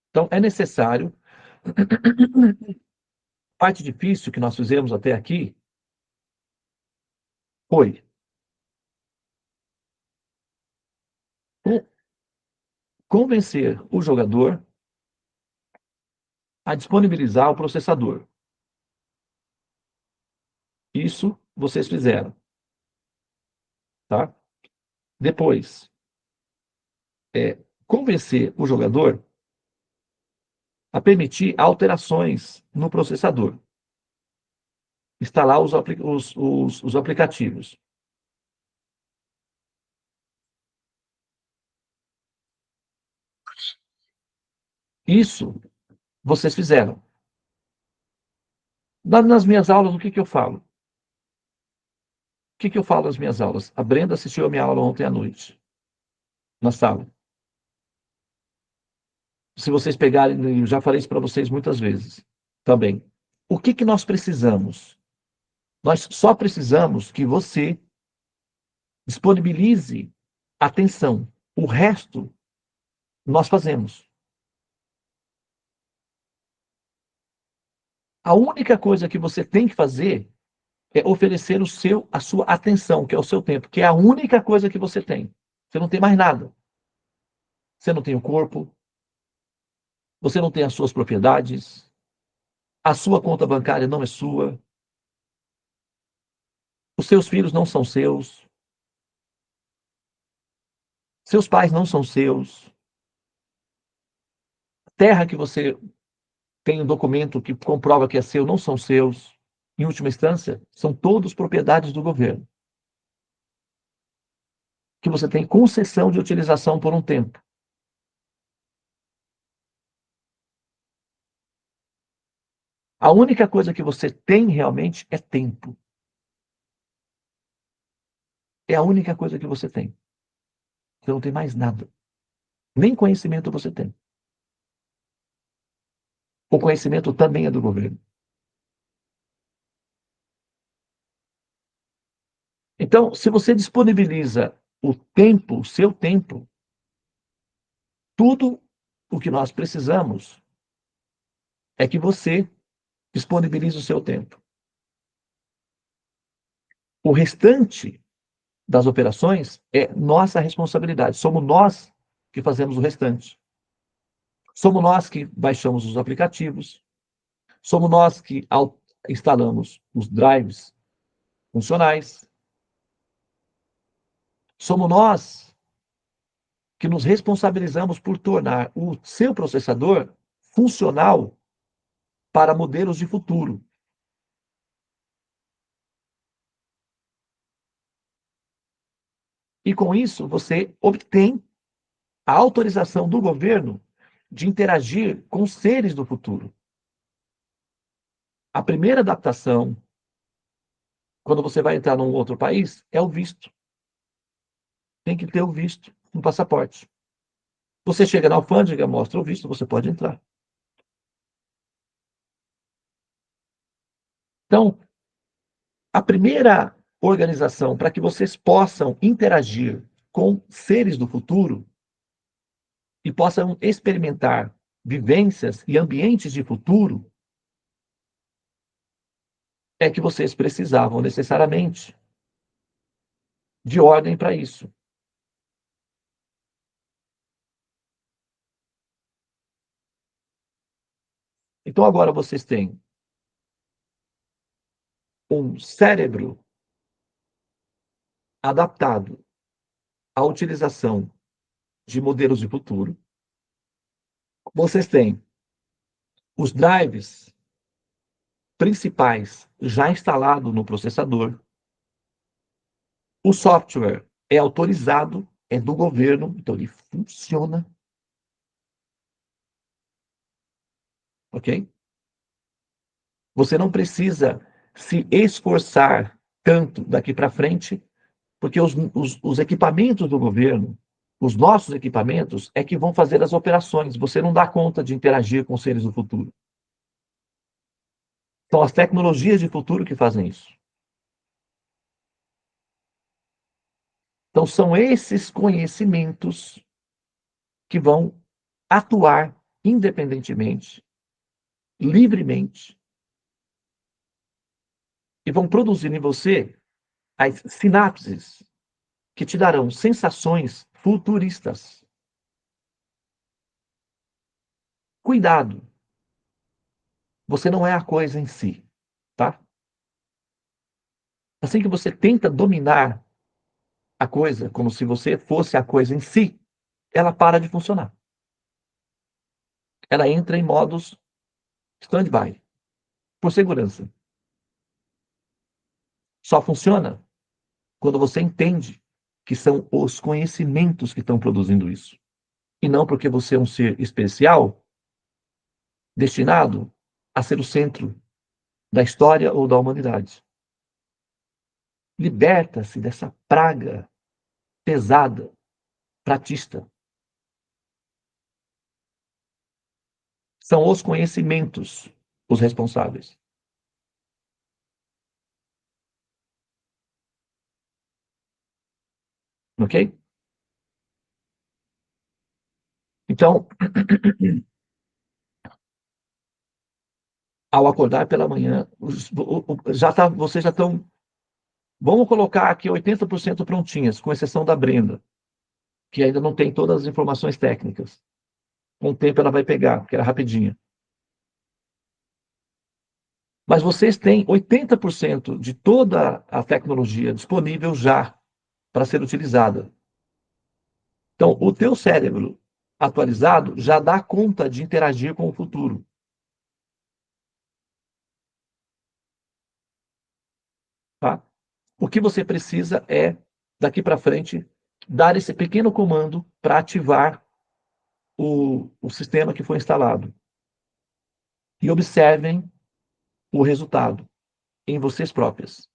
Então, é necessário. A parte difícil que nós fizemos até aqui foi convencer o jogador a disponibilizar o processador. Isso vocês fizeram. tá? Depois, convencer o jogador a permitir alterações no processador. Instalar os aplicativos. Isso vocês fizeram. Nas minhas aulas, o que eu falo? O que eu falo nas minhas aulas? A Brenda assistiu a minha aula ontem à noite, na sala. Se vocês pegarem, eu já falei isso para vocês muitas vezes também. O que nós precisamos? Nós só precisamos que você disponibilize atenção. O resto nós fazemos. A única coisa que você tem que fazer é oferecer a sua atenção, que é o seu tempo, que é a única coisa que você tem. Você não tem mais nada. Você não tem o corpo, você não tem as suas propriedades, a sua conta bancária não é sua, os seus filhos não são seus pais não são seus, a terra que você tem um documento que comprova que é seu não são seus. Em última instância, são todos propriedades do governo, que você tem concessão de utilização por um tempo. A única coisa que você tem realmente é tempo. É a única coisa que você tem. Você não tem mais nada. Nem conhecimento você tem. O conhecimento também é do governo. Então, se você disponibiliza o tempo, o seu tempo, tudo o que nós precisamos é que você disponibilize o seu tempo. O restante das operações é nossa responsabilidade. Somos nós que fazemos o restante. Somos nós que baixamos os aplicativos. Somos nós que instalamos os drives funcionais. Somos nós que nos responsabilizamos por tornar o seu processador funcional para modelos de futuro. E com isso, você obtém a autorização do governo de interagir com os seres do futuro. A primeira adaptação, quando você vai entrar num outro país, é o visto. Tem que ter o visto no passaporte. Você chega na alfândega, mostra o visto, você pode entrar. Então, a primeira organização para que vocês possam interagir com seres do futuro e possam experimentar vivências e ambientes de futuro é que vocês precisavam necessariamente de ordem para isso. Então agora vocês têm um cérebro adaptado à utilização de modelos de futuro. Vocês têm os drives principais já instalados no processador. O software é autorizado, é do governo, então ele funciona. Ok? Você não precisa se esforçar tanto daqui para frente, porque os equipamentos do governo, os nossos equipamentos, é que vão fazer as operações. Você não dá conta de interagir com os seres do futuro. São as tecnologias de futuro que fazem isso. Então, são esses conhecimentos que vão atuar independentemente, livremente, e vão produzir em você as sinapses que te darão sensações futuristas. Cuidado! Você não é a coisa em si, tá? Assim que você tenta dominar a coisa como se você fosse a coisa em si, ela para de funcionar. Ela entra em modos stand-by, por segurança. Só funciona quando você entende que são os conhecimentos que estão produzindo isso. E não porque você é um ser especial, destinado a ser o centro da história ou da humanidade. Liberta-se dessa praga pesada, pratista. São os conhecimentos os responsáveis. Ok? Então, ao acordar pela manhã, vocês já estão. Vamos colocar aqui 80% prontinhas, com exceção da Brenda, que ainda não tem todas as informações técnicas. Com o tempo ela vai pegar, porque era rapidinha. Mas vocês têm 80% de toda a tecnologia disponível já para ser utilizada. Então, o teu cérebro atualizado já dá conta de interagir com o futuro. Tá? O que você precisa é, daqui para frente, dar esse pequeno comando para ativar o sistema que foi instalado. E observem o resultado em vocês próprias.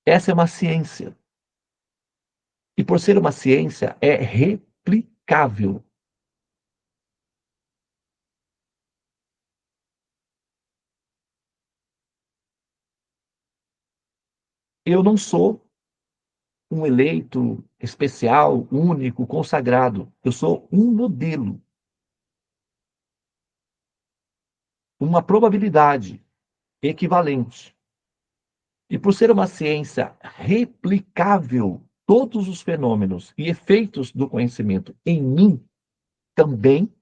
Essa é uma ciência. E por ser uma ciência, é replicável. Eu não sou um eleito especial, único, consagrado. Eu sou um modelo, uma probabilidade equivalente. E por ser uma ciência replicável, todos os fenômenos e efeitos do conhecimento em mim também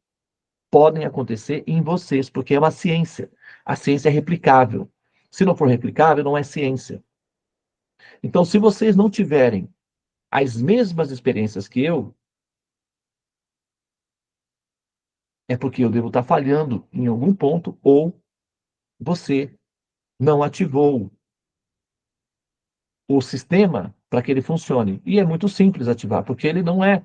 podem acontecer em vocês, porque é uma ciência. A ciência é replicável. Se não for replicável, não é ciência. Então, se vocês não tiverem as mesmas experiências que eu, é porque eu devo estar falhando em algum ponto ou você não ativou o sistema para que ele funcione. E é muito simples ativar, porque ele não é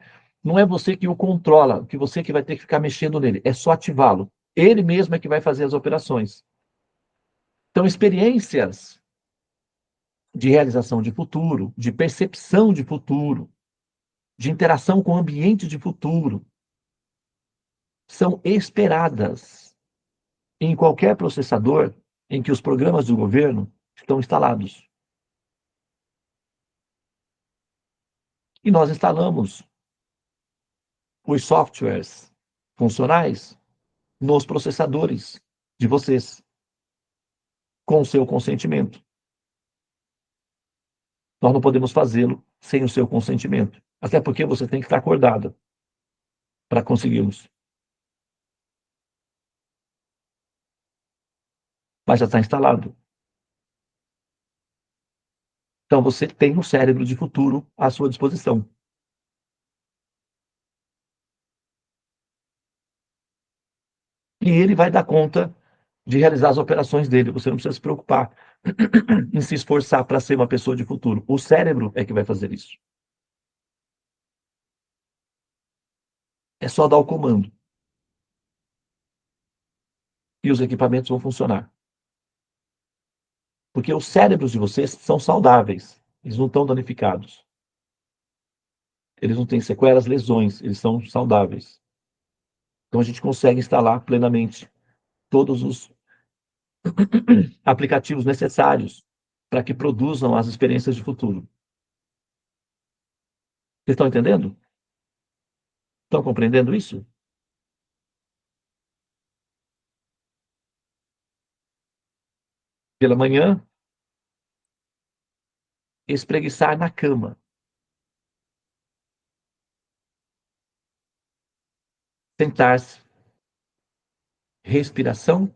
você que o controla, que você que vai ter que ficar mexendo nele, é só ativá-lo. Ele mesmo é que vai fazer as operações. Então, experiências de realização de futuro, de percepção de futuro, de interação com o ambiente de futuro, são esperadas em qualquer processador em que os programas do governo estão instalados. E nós instalamos os softwares funcionais nos processadores de vocês, com o seu consentimento. Nós não podemos fazê-lo sem o seu consentimento. Até porque você tem que estar acordado para consegui-los. Mas já está instalado. Então você tem um cérebro de futuro à sua disposição. E ele vai dar conta de realizar as operações dele. Você não precisa se preocupar em se esforçar para ser uma pessoa de futuro. O cérebro é que vai fazer isso. É só dar o comando. E os equipamentos vão funcionar. Porque os cérebros de vocês são saudáveis. Eles não estão danificados. Eles não têm sequelas, lesões. Eles são saudáveis. Então a gente consegue instalar plenamente todos os aplicativos necessários para que produzam as experiências de futuro. Vocês estão entendendo? Estão compreendendo isso? Pela manhã, espreguiçar na cama. Sentar-se. Respiração.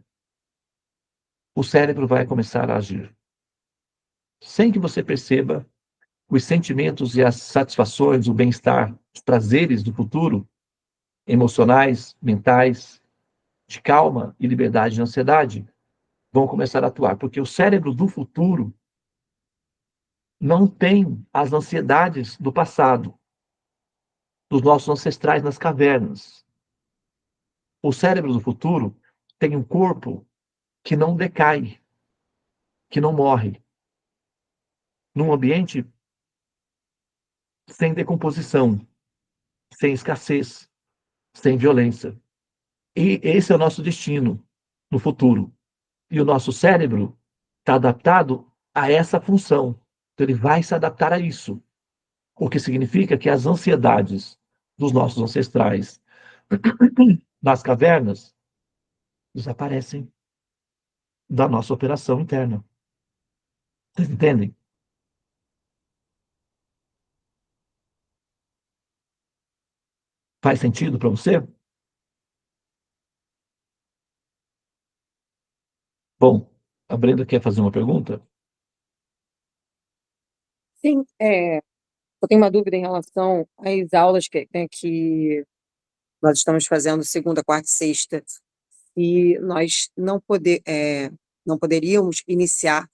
O cérebro vai começar a agir. sem que você perceba, os sentimentos e as satisfações, o bem-estar, os prazeres do futuro, emocionais, mentais, de calma e liberdade de ansiedade, vão começar a atuar, porque o cérebro do futuro não tem as ansiedades do passado, dos nossos ancestrais nas cavernas. O cérebro do futuro tem um corpo que não decai, que não morre, num ambiente sem decomposição, sem escassez, sem violência. E esse é o nosso destino no futuro. E o nosso cérebro está adaptado a essa função. Então, ele vai se adaptar a isso. O que significa que as ansiedades dos nossos ancestrais nas cavernas desaparecem da nossa operação interna. Vocês entendem? Faz sentido para você? Bom, a Brenda quer fazer uma pergunta? Sim, eu tenho uma dúvida em relação às aulas que nós estamos fazendo segunda, quarta e sexta, e nós não poderíamos iniciar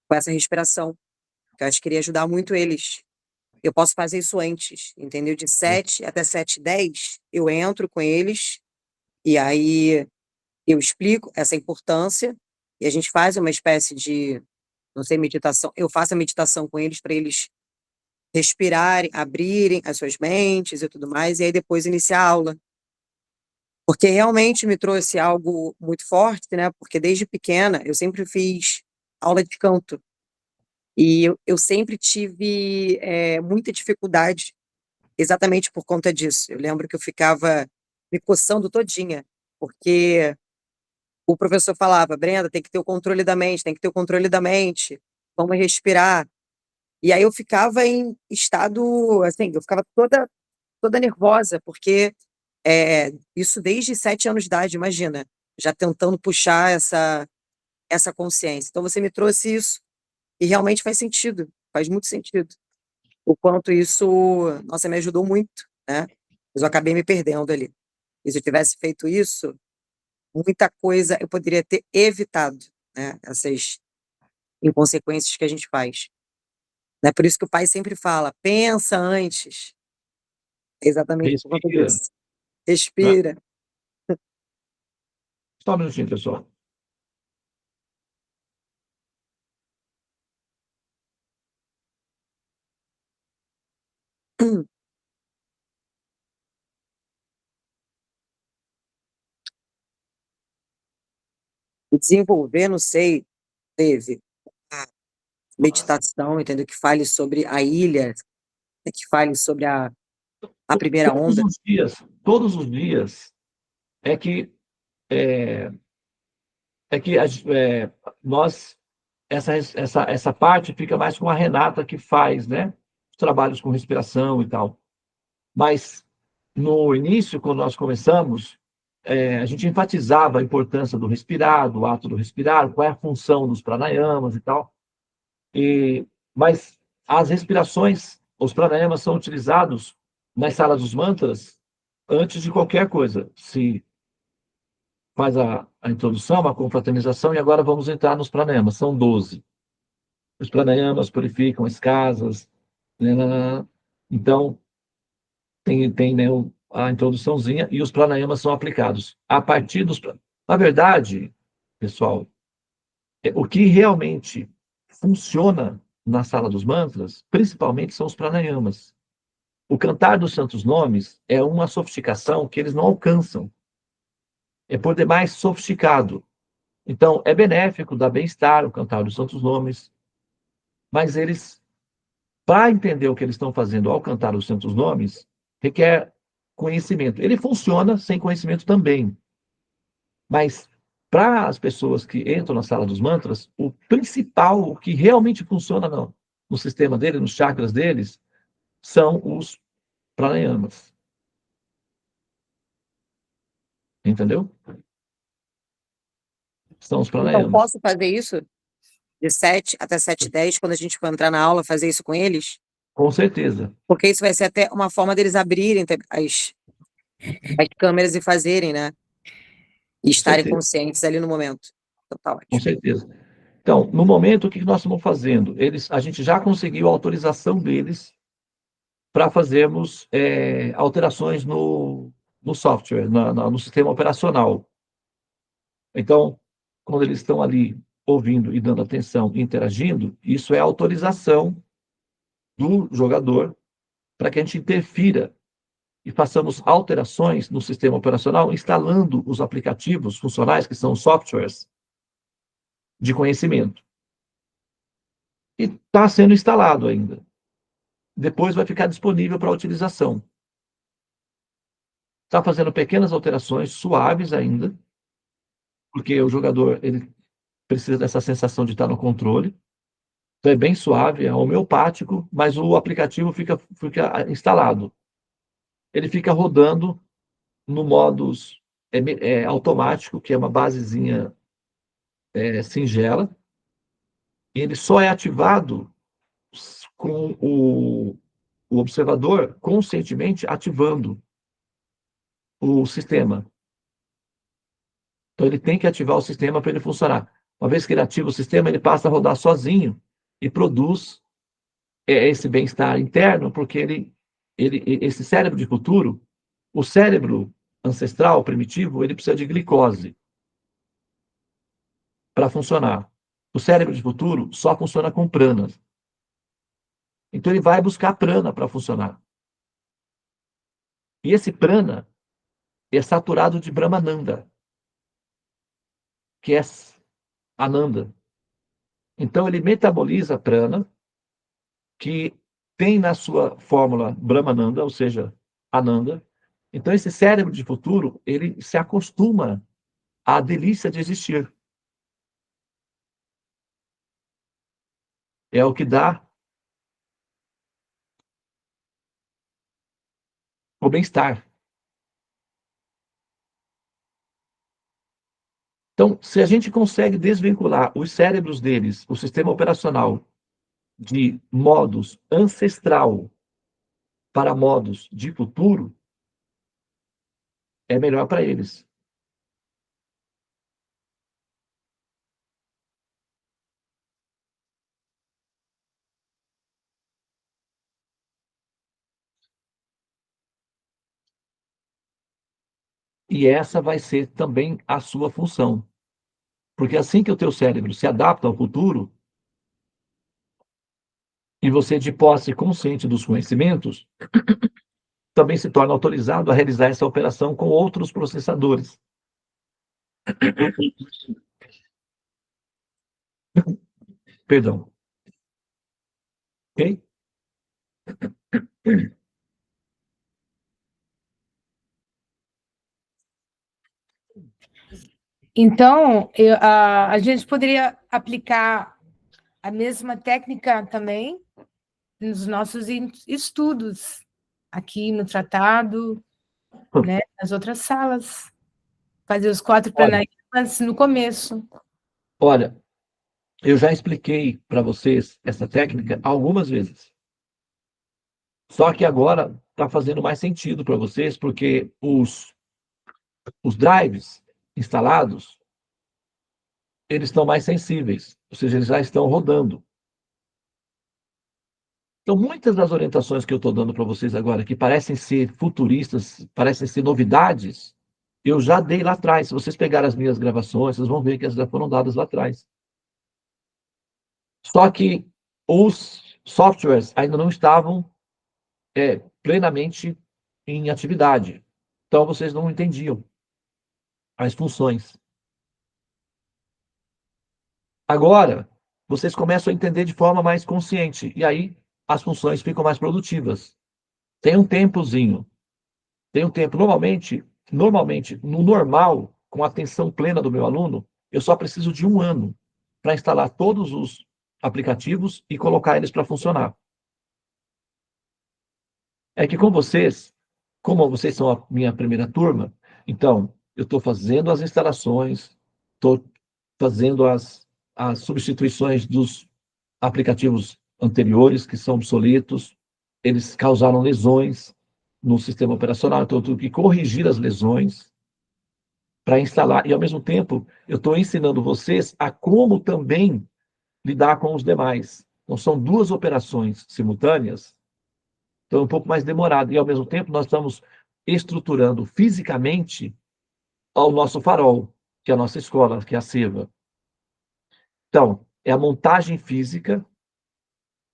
com essa respiração, que eu acho que iria ajudar muito eles. Eu posso fazer isso antes, entendeu? De 7 até 7h10, eu entro com eles, e aí eu explico essa importância, e a gente faz uma espécie de, não sei, meditação. Eu faço a meditação com eles para eles respirarem, abrirem as suas mentes e tudo mais, e aí depois iniciar a aula. Porque realmente me trouxe algo muito forte, né? Porque desde pequena eu sempre fiz aula de canto. E eu sempre tive muita dificuldade exatamente por conta disso. Eu lembro que eu ficava me coçando todinha, porque o professor falava, Brenda, tem que ter o controle da mente, tem que ter o controle da mente, vamos respirar. E aí eu ficava em estado, assim, eu ficava toda nervosa, porque isso desde 7 anos de idade, imagina, já tentando puxar essa consciência. Então você me trouxe isso, e realmente faz sentido, faz muito sentido. O quanto isso, nossa, me ajudou muito, né? Mas eu acabei me perdendo ali. E se eu tivesse feito isso, muita coisa eu poderia ter evitado, né? Essas inconsequências que a gente faz. É por isso que o pai sempre fala, pensa antes. É exatamente por conta Respira, disso. né? Respira. Só um minutinho, pessoal. E desenvolver, não sei, teve a meditação, entendeu? Que fale sobre a ilha, né? Que fale sobre a primeira onda. Todos os dias é que é, nós essa parte fica mais com a Renata que faz, né? Os trabalhos com respiração e tal. Mas no início, quando nós começamos, a gente enfatizava a importância do respirar, do ato do respirar, qual é a função dos pranayamas e tal. Mas as respirações, os pranayamas são utilizados nas salas dos mantras antes de qualquer coisa. Se faz a introdução, a confraternização, e agora vamos entrar nos pranayamas. São 12. Os pranayamas purificam as casas. Né? Então, tem né, a introduçãozinha e os pranayamas são aplicados. A partir dos... Na verdade, pessoal, o que realmente funciona na sala dos mantras, principalmente, são os pranayamas. O cantar dos santos nomes é uma sofisticação que eles não alcançam. É por demais sofisticado. Então, é benéfico, dá bem-estar o cantar dos santos nomes, mas eles, para entender o que eles estão fazendo ao cantar os santos nomes, requer conhecimento. Ele funciona sem conhecimento também, mas para as pessoas que entram na sala dos mantras, o principal, o que realmente funciona no sistema deles, nos chakras deles, são os pranayamas. Entendeu? São os Então, pranayamas. posso fazer isso? de 7 até 7h10, quando a gente for entrar na aula, fazer isso com eles? Com certeza. Porque isso vai ser até uma forma deles abrirem as câmeras e fazerem, né? E estarem certeza. conscientes ali no momento. Então, tá Com ótimo. certeza. Então, no momento, o que nós estamos fazendo? A gente já conseguiu a autorização deles para fazermos alterações no software, no sistema operacional. Então, quando eles estão ali ouvindo e dando atenção e interagindo, isso é autorização do jogador para que a gente interfira e façamos alterações no sistema operacional, instalando os aplicativos funcionais, que são softwares de conhecimento. E está sendo instalado ainda. Depois vai ficar disponível para utilização. Está fazendo pequenas alterações, suaves ainda, porque o jogador ele precisa dessa sensação de estar no controle. Então é bem suave, é homeopático, mas o aplicativo fica instalado. Ele fica rodando no modus automático, que é uma basezinha singela, e ele só é ativado com o observador conscientemente ativando o sistema. Então, ele tem que ativar o sistema para ele funcionar. Uma vez que ele ativa o sistema, ele passa a rodar sozinho e produz esse bem-estar interno, porque esse cérebro de futuro, o cérebro ancestral, primitivo, ele precisa de glicose para funcionar. O cérebro de futuro só funciona com prana. Então, ele vai buscar prana para funcionar. E esse prana é saturado de Brahmananda, que é Ananda. Então, ele metaboliza prana, que tem na sua fórmula Brahmananda, ou seja, Ananda. Então, esse cérebro de futuro, ele se acostuma à delícia de existir. É o que dá o bem-estar. Então, se a gente consegue desvincular os cérebros deles, o sistema operacional, de modos ancestral para modos de futuro, é melhor para eles. E essa vai ser também a sua função. Porque assim que o teu cérebro se adapta ao futuro, e você, de posse consciente dos conhecimentos, também se torna autorizado a realizar essa operação com outros processadores. Perdão. Ok? Então, a gente poderia aplicar a mesma técnica também nos nossos estudos, aqui no tratado, né, nas outras salas. Fazer os 4 pranayamas no começo. Olha, eu já expliquei para vocês essa técnica algumas vezes. Só que agora está fazendo mais sentido para vocês, porque os drives instalados, eles estão mais sensíveis, ou seja, eles já estão rodando. Então, muitas das orientações que eu estou dando para vocês agora, que parecem ser futuristas, parecem ser novidades, eu já dei lá atrás. Se vocês pegarem as minhas gravações, vocês vão ver que elas já foram dadas lá atrás. Só que os softwares ainda não estavam plenamente em atividade. Então, vocês não entendiam as funções. Agora, vocês começam a entender de forma mais consciente, e aí as funções ficam mais produtivas. Tem um tempozinho. Tem um tempo. Normalmente, no normal, com a atenção plena do meu aluno, eu só preciso de 1 ano para instalar todos os aplicativos e colocar eles para funcionar. É que com vocês, como vocês são a minha primeira turma, então, eu estou fazendo as instalações, estou fazendo as as substituições dos aplicativos anteriores, que são obsoletos, eles causaram lesões no sistema operacional, então eu tenho que corrigir as lesões para instalar, e ao mesmo tempo eu estou ensinando vocês a como também lidar com os demais. Então são duas operações simultâneas, então é um pouco mais demorado, e ao mesmo tempo nós estamos estruturando fisicamente ao nosso farol, que é a nossa escola, que é a Seva. Então, é a montagem física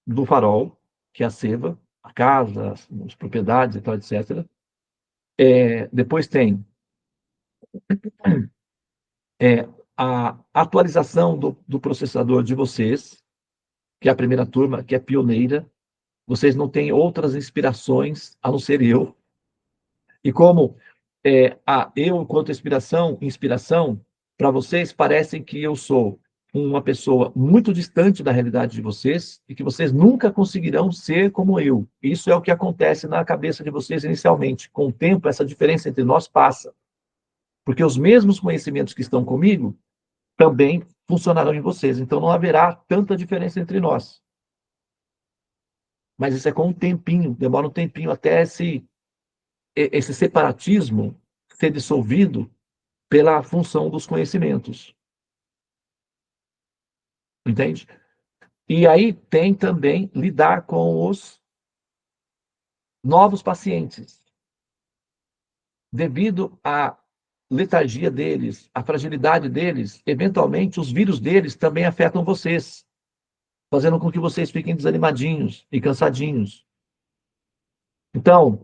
do farol, que é a Seva, a casa, as propriedades e tal, etc. Depois tem a atualização do processador de vocês, que é a primeira turma, que é pioneira. Vocês não têm outras inspirações a não ser eu. E como eu, enquanto inspiração, para vocês parece que eu sou uma pessoa muito distante da realidade de vocês e que vocês nunca conseguirão ser como eu. Isso é o que acontece na cabeça de vocês inicialmente. Com o tempo, essa diferença entre nós passa. Porque os mesmos conhecimentos que estão comigo também funcionarão em vocês. Então, não haverá tanta diferença entre nós. Mas isso é com um tempinho, demora um tempinho até esse separatismo ser dissolvido pela função dos conhecimentos. Entende? E aí tem também lidar com os novos pacientes. Devido à letargia deles, à fragilidade deles, eventualmente os vírus deles também afetam vocês, fazendo com que vocês fiquem desanimadinhos e cansadinhos. Então,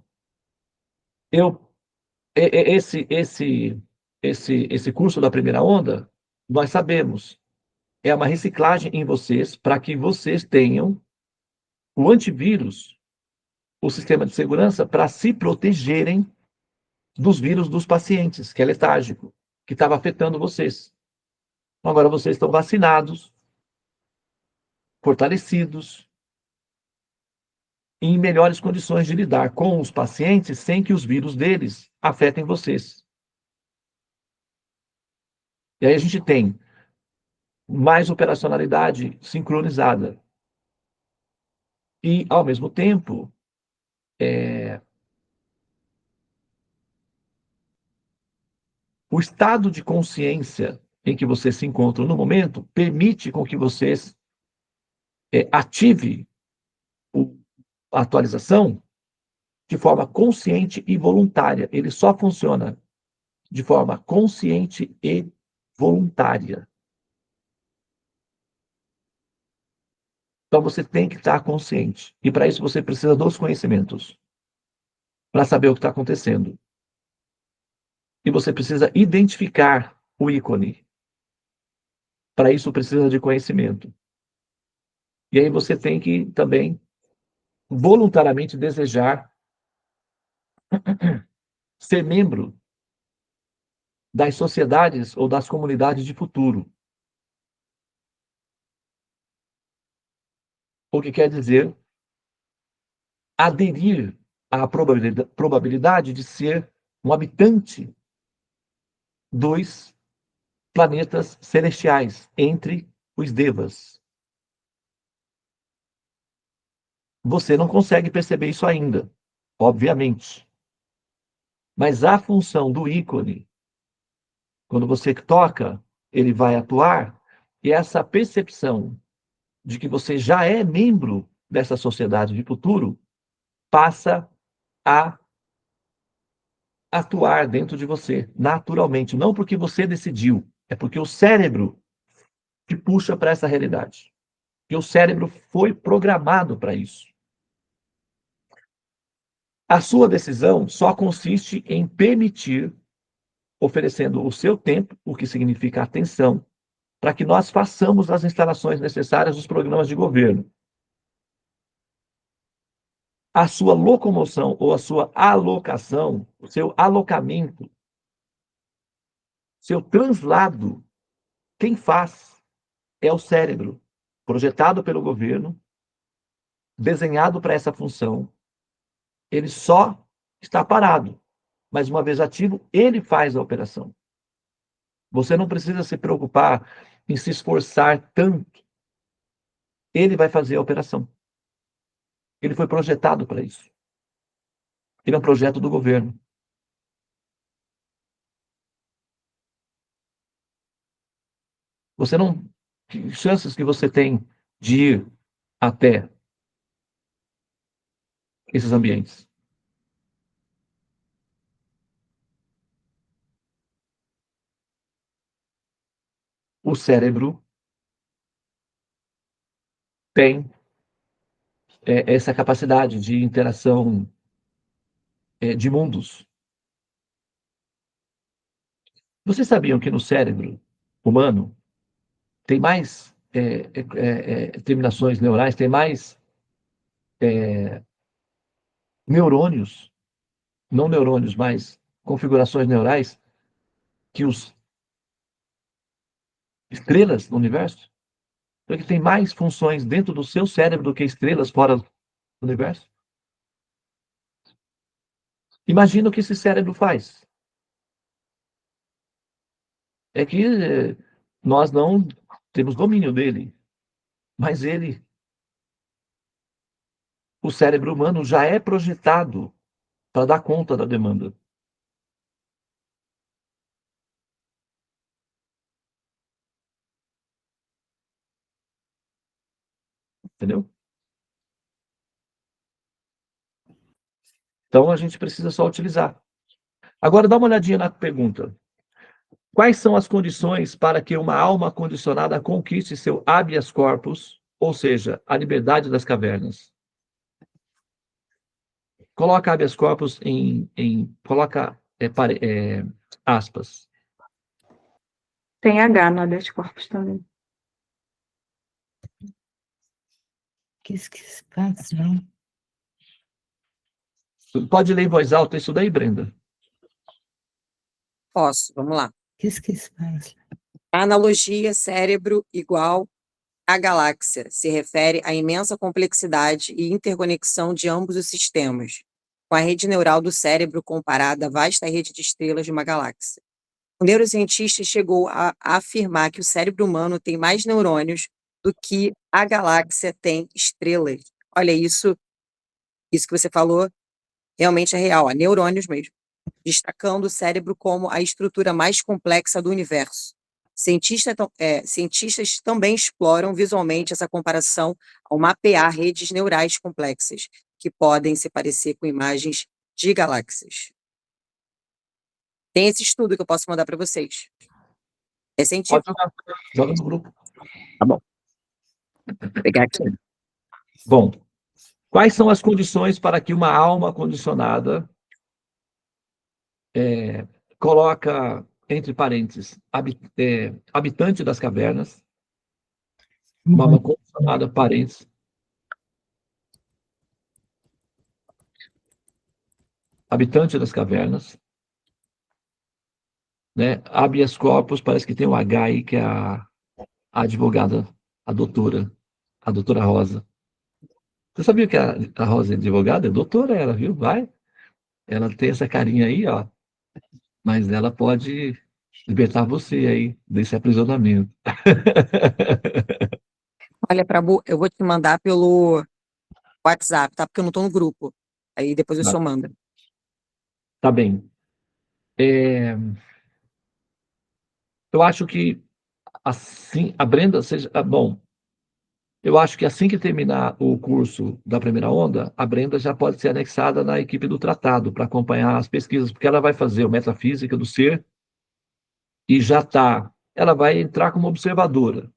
esse curso da primeira onda, nós sabemos, é uma reciclagem em vocês para que vocês tenham o antivírus, o sistema de segurança, para se protegerem dos vírus dos pacientes, que é letárgico, que estava afetando vocês. Agora vocês estão vacinados, fortalecidos, em melhores condições de lidar com os pacientes sem que os vírus deles afetem vocês. E aí a gente tem mais operacionalidade sincronizada. E, ao mesmo tempo, o estado de consciência em que vocês se encontram no momento permite com que vocês ative a atualização de forma consciente e voluntária. Ele só funciona de forma consciente e voluntária. Então você tem que estar consciente. E para isso você precisa dos conhecimentos. Para saber o que está acontecendo. E você precisa identificar o ícone. Para isso precisa de conhecimento. E aí você tem que também voluntariamente desejar ser membro das sociedades ou das comunidades de futuro. O que quer dizer aderir à probabilidade de ser um habitante dos planetas celestiais, entre os devas. Você não consegue perceber isso ainda, obviamente. Mas a função do ícone, quando você toca, ele vai atuar, e essa percepção de que você já é membro dessa sociedade de futuro passa a atuar dentro de você, naturalmente. Não porque você decidiu, é porque o cérebro te puxa para essa realidade. E o cérebro foi programado para isso. A sua decisão só consiste em permitir, oferecendo o seu tempo, o que significa atenção, para que nós façamos as instalações necessárias dos programas de governo. A sua locomoção ou a sua alocação, o seu alocamento, seu translado, quem faz é o cérebro, projetado pelo governo, desenhado para essa função. Ele só está parado, mas uma vez ativo, ele faz a operação. Você não precisa se preocupar em se esforçar tanto, ele vai fazer a operação. Ele foi projetado para isso. Ele é um projeto do governo. Você não... Que chances que você tem de ir até esses ambientes? O cérebro tem essa capacidade de interação de mundos. Vocês sabiam que no cérebro humano tem mais terminações neurais, tem mais neurônios, não neurônios, mas configurações neurais que os estrelas no universo? Porque tem mais funções dentro do seu cérebro do que estrelas fora do universo? Imagina o que esse cérebro faz. É que nós não temos domínio dele, mas o cérebro humano já é projetado para dar conta da demanda. Entendeu? Então a gente precisa só utilizar. Agora dá uma olhadinha na pergunta. Quais são as condições para que uma alma condicionada conquiste seu habeas corpus, ou seja, a liberdade das cavernas? Coloca habeas corpus coloca aspas. Tem H no habeas corpus também. Que se passa, não? Pode ler em voz alta isso daí, Brenda? Posso, vamos lá. Que se passa? A analogia cérebro igual a galáxia se refere à imensa complexidade e interconexão de ambos os sistemas, com a rede neural do cérebro comparada à vasta rede de estrelas de uma galáxia. O neurocientista chegou a afirmar que o cérebro humano tem mais neurônios do que a galáxia tem estrelas. Olha, isso que você falou realmente é real, há neurônios mesmo, destacando o cérebro como a estrutura mais complexa do universo. Cientistas também exploram visualmente essa comparação ao mapear redes neurais complexas, que podem se parecer com imagens de galáxias. Tem esse estudo que eu posso mandar para vocês. É científico. Pode jogar. Joga no grupo. Tá bom. Vou pegar aqui. Bom, quais são as condições para que uma alma condicionada coloca, entre parênteses, habitante das cavernas, uma alma condicionada, parênteses, habitante das cavernas, né? Habeas corpus, parece que tem um H aí, que é a advogada, a doutora Rosa. Você sabia que a Rosa é advogada? É doutora ela, viu? Vai. Ela tem essa carinha aí, ó. Mas ela pode libertar você aí desse aprisionamento. Olha, Prabu, eu vou te mandar pelo WhatsApp, tá? Porque eu não estou no grupo. Aí depois o senhor manda. Tá bem. Eu acho que assim, a Brenda seja... Bom, eu acho que assim que terminar o curso da primeira onda, a Brenda já pode ser anexada na equipe do tratado para acompanhar as pesquisas, porque ela vai fazer o Metafísica do Ser e ela vai entrar como observadora,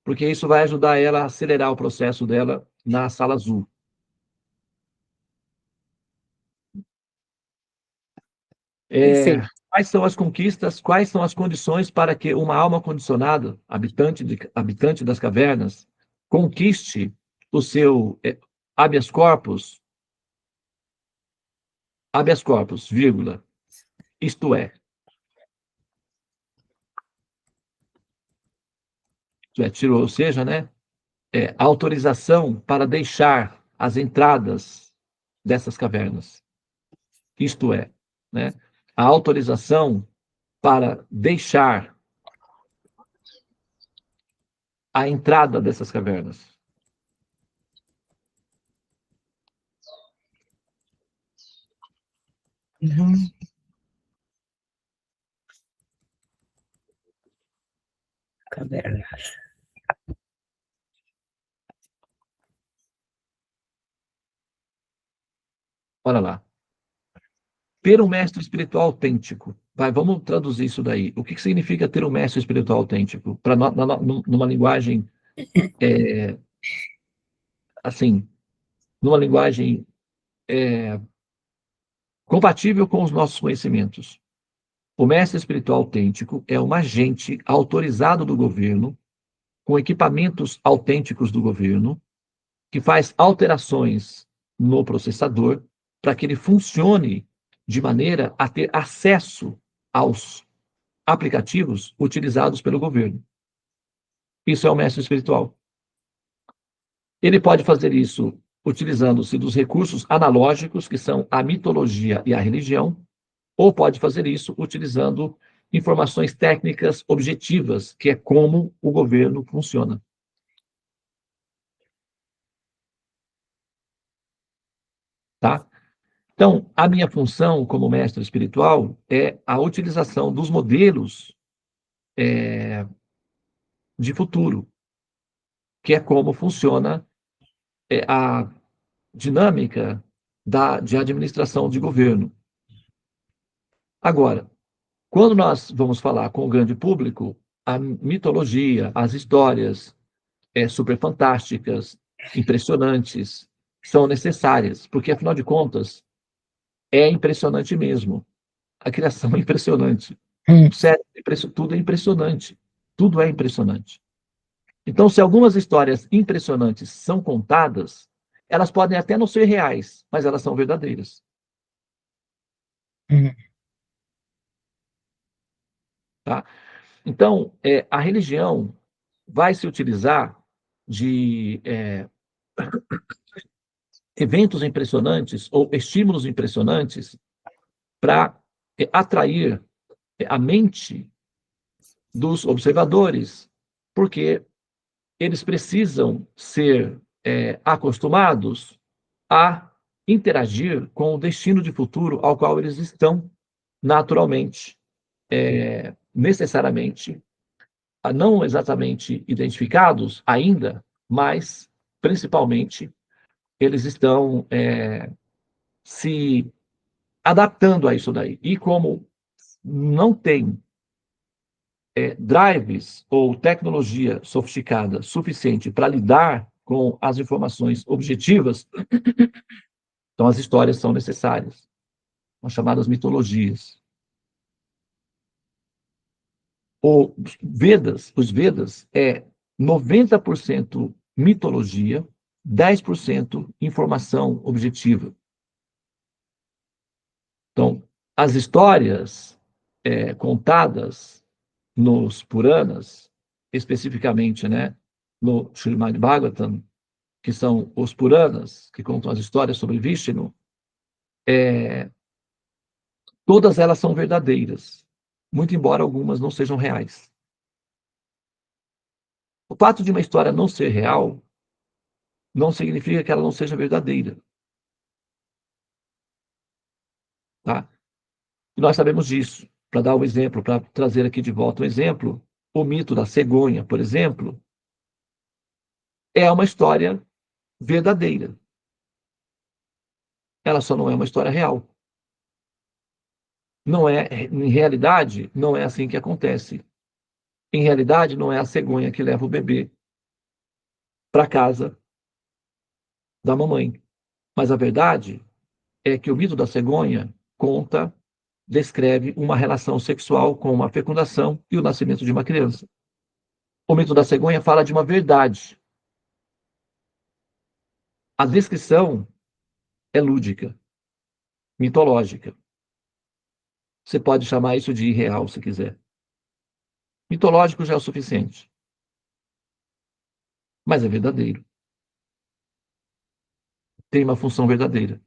porque isso vai ajudar ela a acelerar o processo dela na sala azul. Perfeito. Quais são as conquistas, quais são as condições para que uma alma condicionada, habitante das cavernas, conquiste o seu habeas corpus, vírgula, isto é, ou seja, né, autorização para deixar as entradas dessas cavernas. Isto é, né, a autorização para deixar a entrada dessas cavernas. Uhum. Caverna. Olha lá. Ter um mestre espiritual autêntico. Vamos traduzir isso daí. O que significa ter um mestre espiritual autêntico? Numa linguagem, assim, numa linguagem compatível com os nossos conhecimentos. O mestre espiritual autêntico é um agente autorizado do governo, com equipamentos autênticos do governo, que faz alterações no processador para que ele funcione de maneira a ter acesso aos aplicativos utilizados pelo governo. Isso é o mestre espiritual. Ele pode fazer isso utilizando-se dos recursos analógicos, que são a mitologia e a religião, ou pode fazer isso utilizando informações técnicas objetivas, que é como o governo funciona. Tá? Então, a minha função como mestre espiritual é a utilização dos modelos de futuro, que é como funciona a dinâmica de administração de governo. Agora, quando nós vamos falar com o grande público, a mitologia, as histórias super fantásticas, impressionantes, são necessárias, porque, afinal de contas, é impressionante mesmo. A criação é impressionante. O cérebro, tudo é impressionante. Tudo é impressionante. Então, se algumas histórias impressionantes são contadas, elas podem até não ser reais, mas elas são verdadeiras. Tá? Então, a religião vai se utilizar de eventos impressionantes ou estímulos impressionantes para atrair a mente dos observadores, porque eles precisam ser acostumados a interagir com o destino de futuro ao qual eles estão naturalmente, necessariamente, não exatamente identificados ainda, mas principalmente eles estão se adaptando a isso daí. E como não tem drives ou tecnologia sofisticada suficiente para lidar com as informações objetivas, então as histórias são necessárias, são chamadas mitologias. Os Vedas é 90% mitologia, 10% informação objetiva. Então, as histórias contadas nos Puranas, especificamente, né, no Srimad Bhagavatam, que são os Puranas, que contam as histórias sobre Vishnu, todas elas são verdadeiras, muito embora algumas não sejam reais. O fato de uma história não ser real não significa que ela não seja verdadeira. Tá? E nós sabemos disso. Para dar um exemplo, para trazer aqui de volta um exemplo, o mito da cegonha, por exemplo, é uma história verdadeira. Ela só não é uma história real. Não é, em realidade, não é assim que acontece. Em realidade, não é a cegonha que leva o bebê para casa da mamãe. Mas a verdade é que o mito da cegonha descreve uma relação sexual com uma fecundação e o nascimento de uma criança. O mito da cegonha fala de uma verdade. A descrição é lúdica, mitológica. Você pode chamar isso de irreal, se quiser. Mitológico já é o suficiente. Mas é verdadeiro. Tem uma função verdadeira.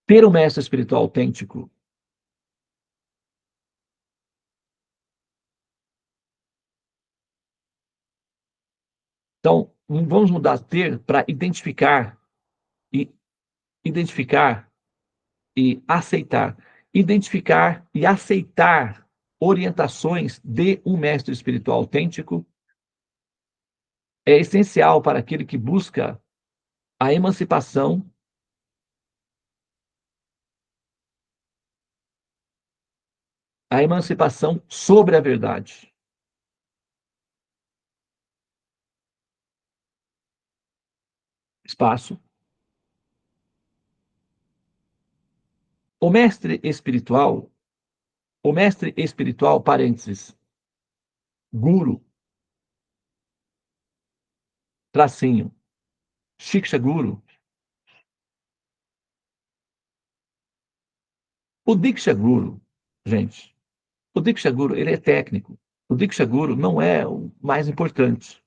Ter um mestre espiritual autêntico Então, vamos mudar ter para identificar e aceitar. Identificar e aceitar orientações de um mestre espiritual autêntico é essencial para aquele que busca a emancipação sobre a verdade. Espaço. O mestre espiritual, parênteses, guru, tracinho, Shiksha Guru. O Diksha Guru, gente, o Diksha Guru, ele é técnico. O Diksha Guru não é o mais importante.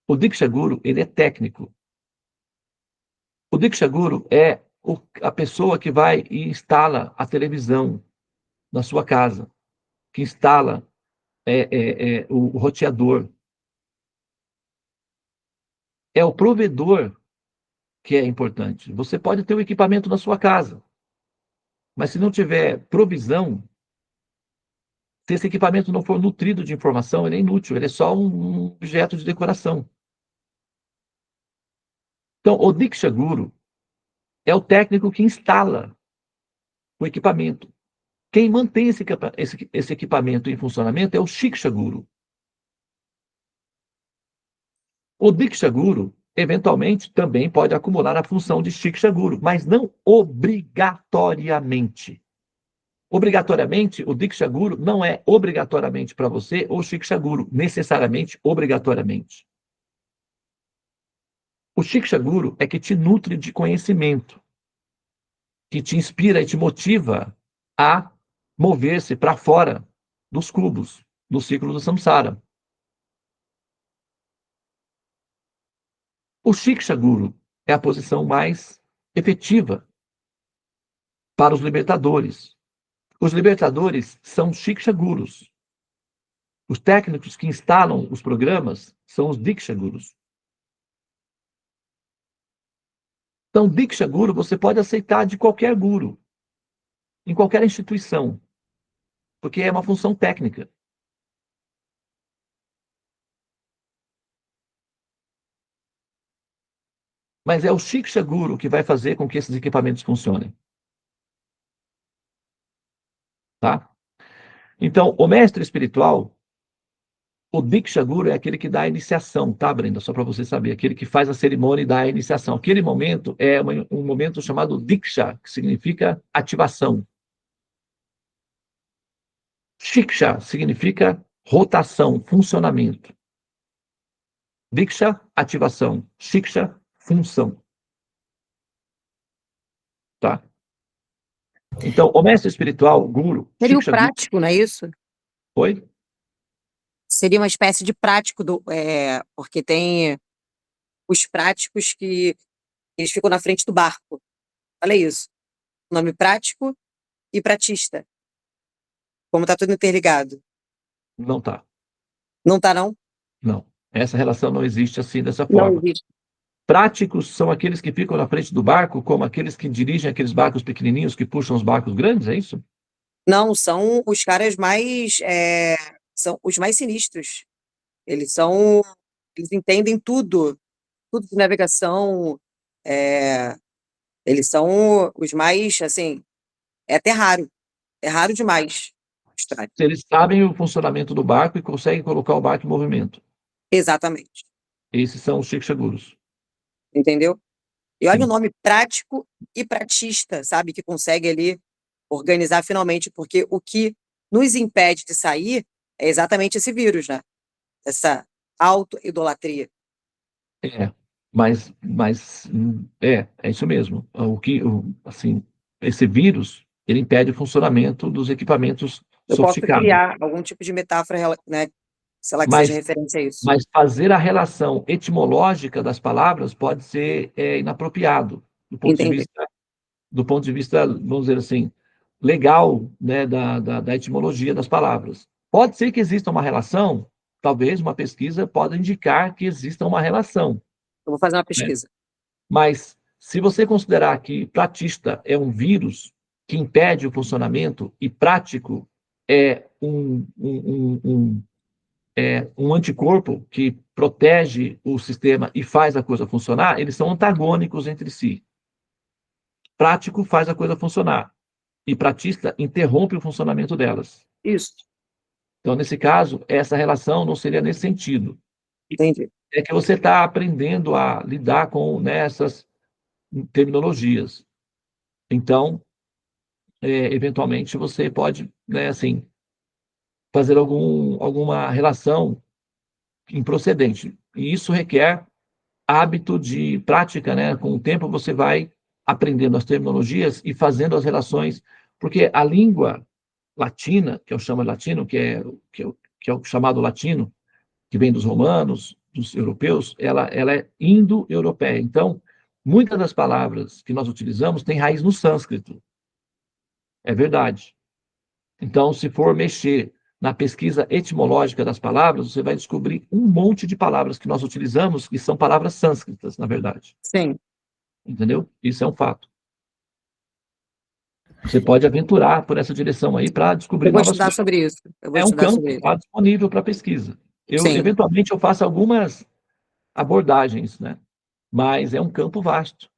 O Diksha Guru, ele é técnico. O Diksha Guru é a pessoa que vai e instala a televisão na sua casa, que instala o roteador. É o provedor que é importante. Você pode ter o equipamento na sua casa, mas se não tiver provisão, se esse equipamento não for nutrido de informação, ele é inútil, ele é só um objeto de decoração. Então, o Diksha Guru é o técnico que instala o equipamento. Quem mantém esse equipamento em funcionamento é o Shiksha Guru. O Diksha Guru, eventualmente, também pode acumular a função de Shiksha Guru, mas não obrigatoriamente. Obrigatoriamente, o Diksha Guru não é obrigatoriamente para você ou Shiksha Guru, necessariamente, obrigatoriamente. O Shiksha Guru é que te nutre de conhecimento, que te inspira e te motiva a mover-se para fora dos cubos, do ciclo do samsara. O Shiksha Guru é a posição mais efetiva para os libertadores. Os libertadores são Shiksha Gurus. Os técnicos que instalam os programas são os Diksha Gurus. Então, Diksha Guru você pode aceitar de qualquer guru, em qualquer instituição, porque é uma função técnica. Mas é o Shiksha Guru que vai fazer com que esses equipamentos funcionem. Tá? Então, o mestre espiritual, o Diksha Guru é aquele que dá a iniciação, tá, Brenda? Só para você saber, aquele que faz a cerimônia e dá a iniciação. Aquele momento é um momento chamado Diksha, que significa ativação. Shiksha significa rotação, funcionamento. Diksha, ativação. Shiksha, função. Tá? Então, o mestre espiritual, guru... Seria o Shiksha prático, não é isso? Oi? Seria uma espécie de prático, porque tem os práticos que eles ficam na frente do barco. Olha isso. Nome prático e pratista. Como está tudo interligado. Não tá. Não está, não? Não. Essa relação não existe assim, dessa Não forma. existe. Práticos são aqueles que ficam na frente do barco, como aqueles que dirigem aqueles barcos pequenininhos que puxam os barcos grandes, é isso? Não, são os caras mais... são os mais sinistros. Eles entendem tudo de navegação. Eles são os mais, assim, é até raro. É raro demais. Eles sabem o funcionamento do barco e conseguem colocar o barco em movimento. Exatamente. Esses são os Shiksha Gurus. Entendeu? E olha Sim. o nome prático e pratista, sabe? Que consegue ali organizar finalmente, porque o que nos impede de sair é exatamente esse vírus, né? Essa auto-idolatria. Mas é isso mesmo. Assim, esse vírus, ele impede o funcionamento dos equipamentos Eu posso sofisticados. criar algum tipo de metáfora, né? Sei lá, que Mas- seja referência a isso. Mas fazer a relação etimológica das palavras pode ser inapropriado do ponto Entendi. de vista, vamos dizer assim, legal, né, da etimologia das palavras. Pode ser que exista uma relação, talvez uma pesquisa pode indicar que exista uma relação. Eu vou fazer uma pesquisa. Mas, se você considerar que pratista é um vírus que impede o funcionamento e prático é um anticorpo que protege o sistema e faz a coisa funcionar, eles são antagônicos entre si. Prático faz a coisa funcionar e pratista interrompe o funcionamento delas. Isso, Então, nesse caso, essa relação não seria nesse sentido. entendi. É que você está aprendendo a lidar com, né, essas terminologias. Então, eventualmente, você pode, né, assim, fazer alguma relação improcedente. E isso requer hábito de prática, né? Com o tempo, você vai aprendendo as terminologias e fazendo as relações, porque a língua latina, que é o chama latino, que é o chamado latino, que vem dos romanos, dos europeus, ela é indo-europeia. Então, muitas das palavras que nós utilizamos têm raiz no sânscrito. É verdade. Então, se for mexer na pesquisa etimológica das palavras, você vai descobrir um monte de palavras que nós utilizamos que são palavras sânscritas, na verdade. Sim. Entendeu? Isso é um fato. Você pode aventurar por essa direção aí para descobrir Eu vou novas estudar coisas. sobre isso. Eu vou É um estudar campo sobre que isso. está disponível para pesquisa. Sim. Eventualmente, eu faço algumas abordagens, né? Mas é um campo vasto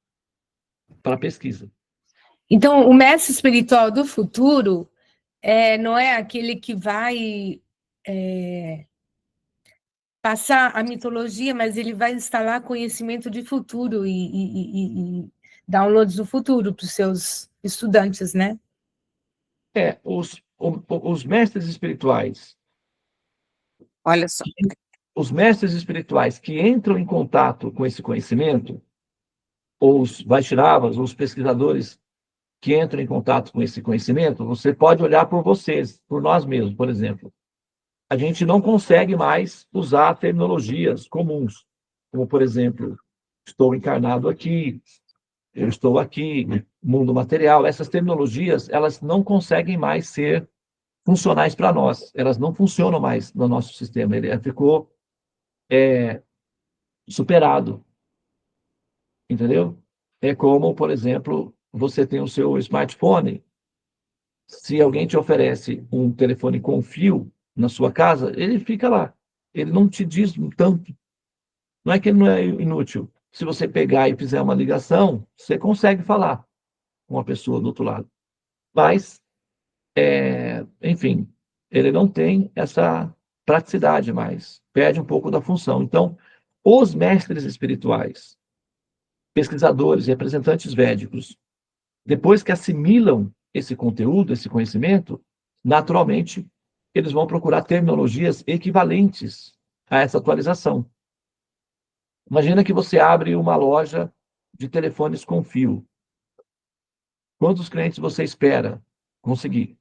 para pesquisa. Então, o mestre espiritual do futuro não é aquele que vai passar a mitologia, mas ele vai instalar conhecimento de futuro e downloads do futuro para os seus estudantes, né? Os mestres espirituais, Olha só. os mestres espirituais que entram em contato com esse conhecimento, ou os Vaishnavas, ou os pesquisadores que entram em contato com esse conhecimento, você pode olhar por vocês, por nós mesmos, por exemplo. A gente não consegue mais usar terminologias comuns, como, por exemplo, estou encarnado aqui, eu estou aqui, mundo material. Essas terminologias, elas não conseguem mais ser funcionais para nós. Elas não funcionam mais no nosso sistema. Ele ficou superado, entendeu? É como, por exemplo, você tem o seu smartphone. Se alguém te oferece um telefone com fio na sua casa, ele fica lá. Ele não te diz tanto. Não é que ele não é inútil. Se você pegar e fizer uma ligação, você consegue falar com a pessoa do outro lado. Mas, enfim, ele não tem essa praticidade mais. Perde um pouco da função. Então, os mestres espirituais, pesquisadores, representantes védicos, depois que assimilam esse conteúdo, esse conhecimento, naturalmente, eles vão procurar terminologias equivalentes a essa atualização. Imagina que você abre uma loja de telefones com fio. Quantos clientes você espera conseguir?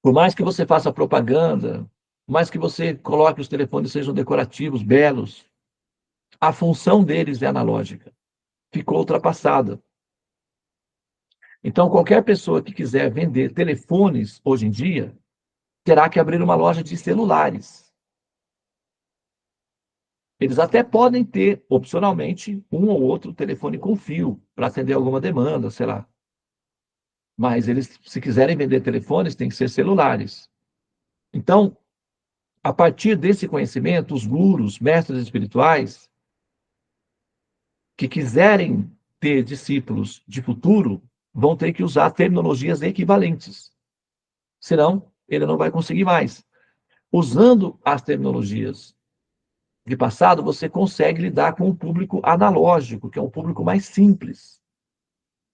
Por mais que você faça propaganda, por mais que você coloque os telefones sejam decorativos, belos, a função deles é analógica. Ficou ultrapassada. Então, qualquer pessoa que quiser vender telefones hoje em dia, terá que abrir uma loja de celulares. Eles até podem ter, opcionalmente, um ou outro telefone com fio, para atender alguma demanda, sei lá. Mas eles, se quiserem vender telefones, tem que ser celulares. Então, a partir desse conhecimento, os gurus, mestres espirituais, que quiserem ter discípulos de futuro, vão ter que usar terminologias equivalentes. Senão, ele não vai conseguir mais. Usando as terminologias de passado, você consegue lidar com um público analógico, que é um público mais simples.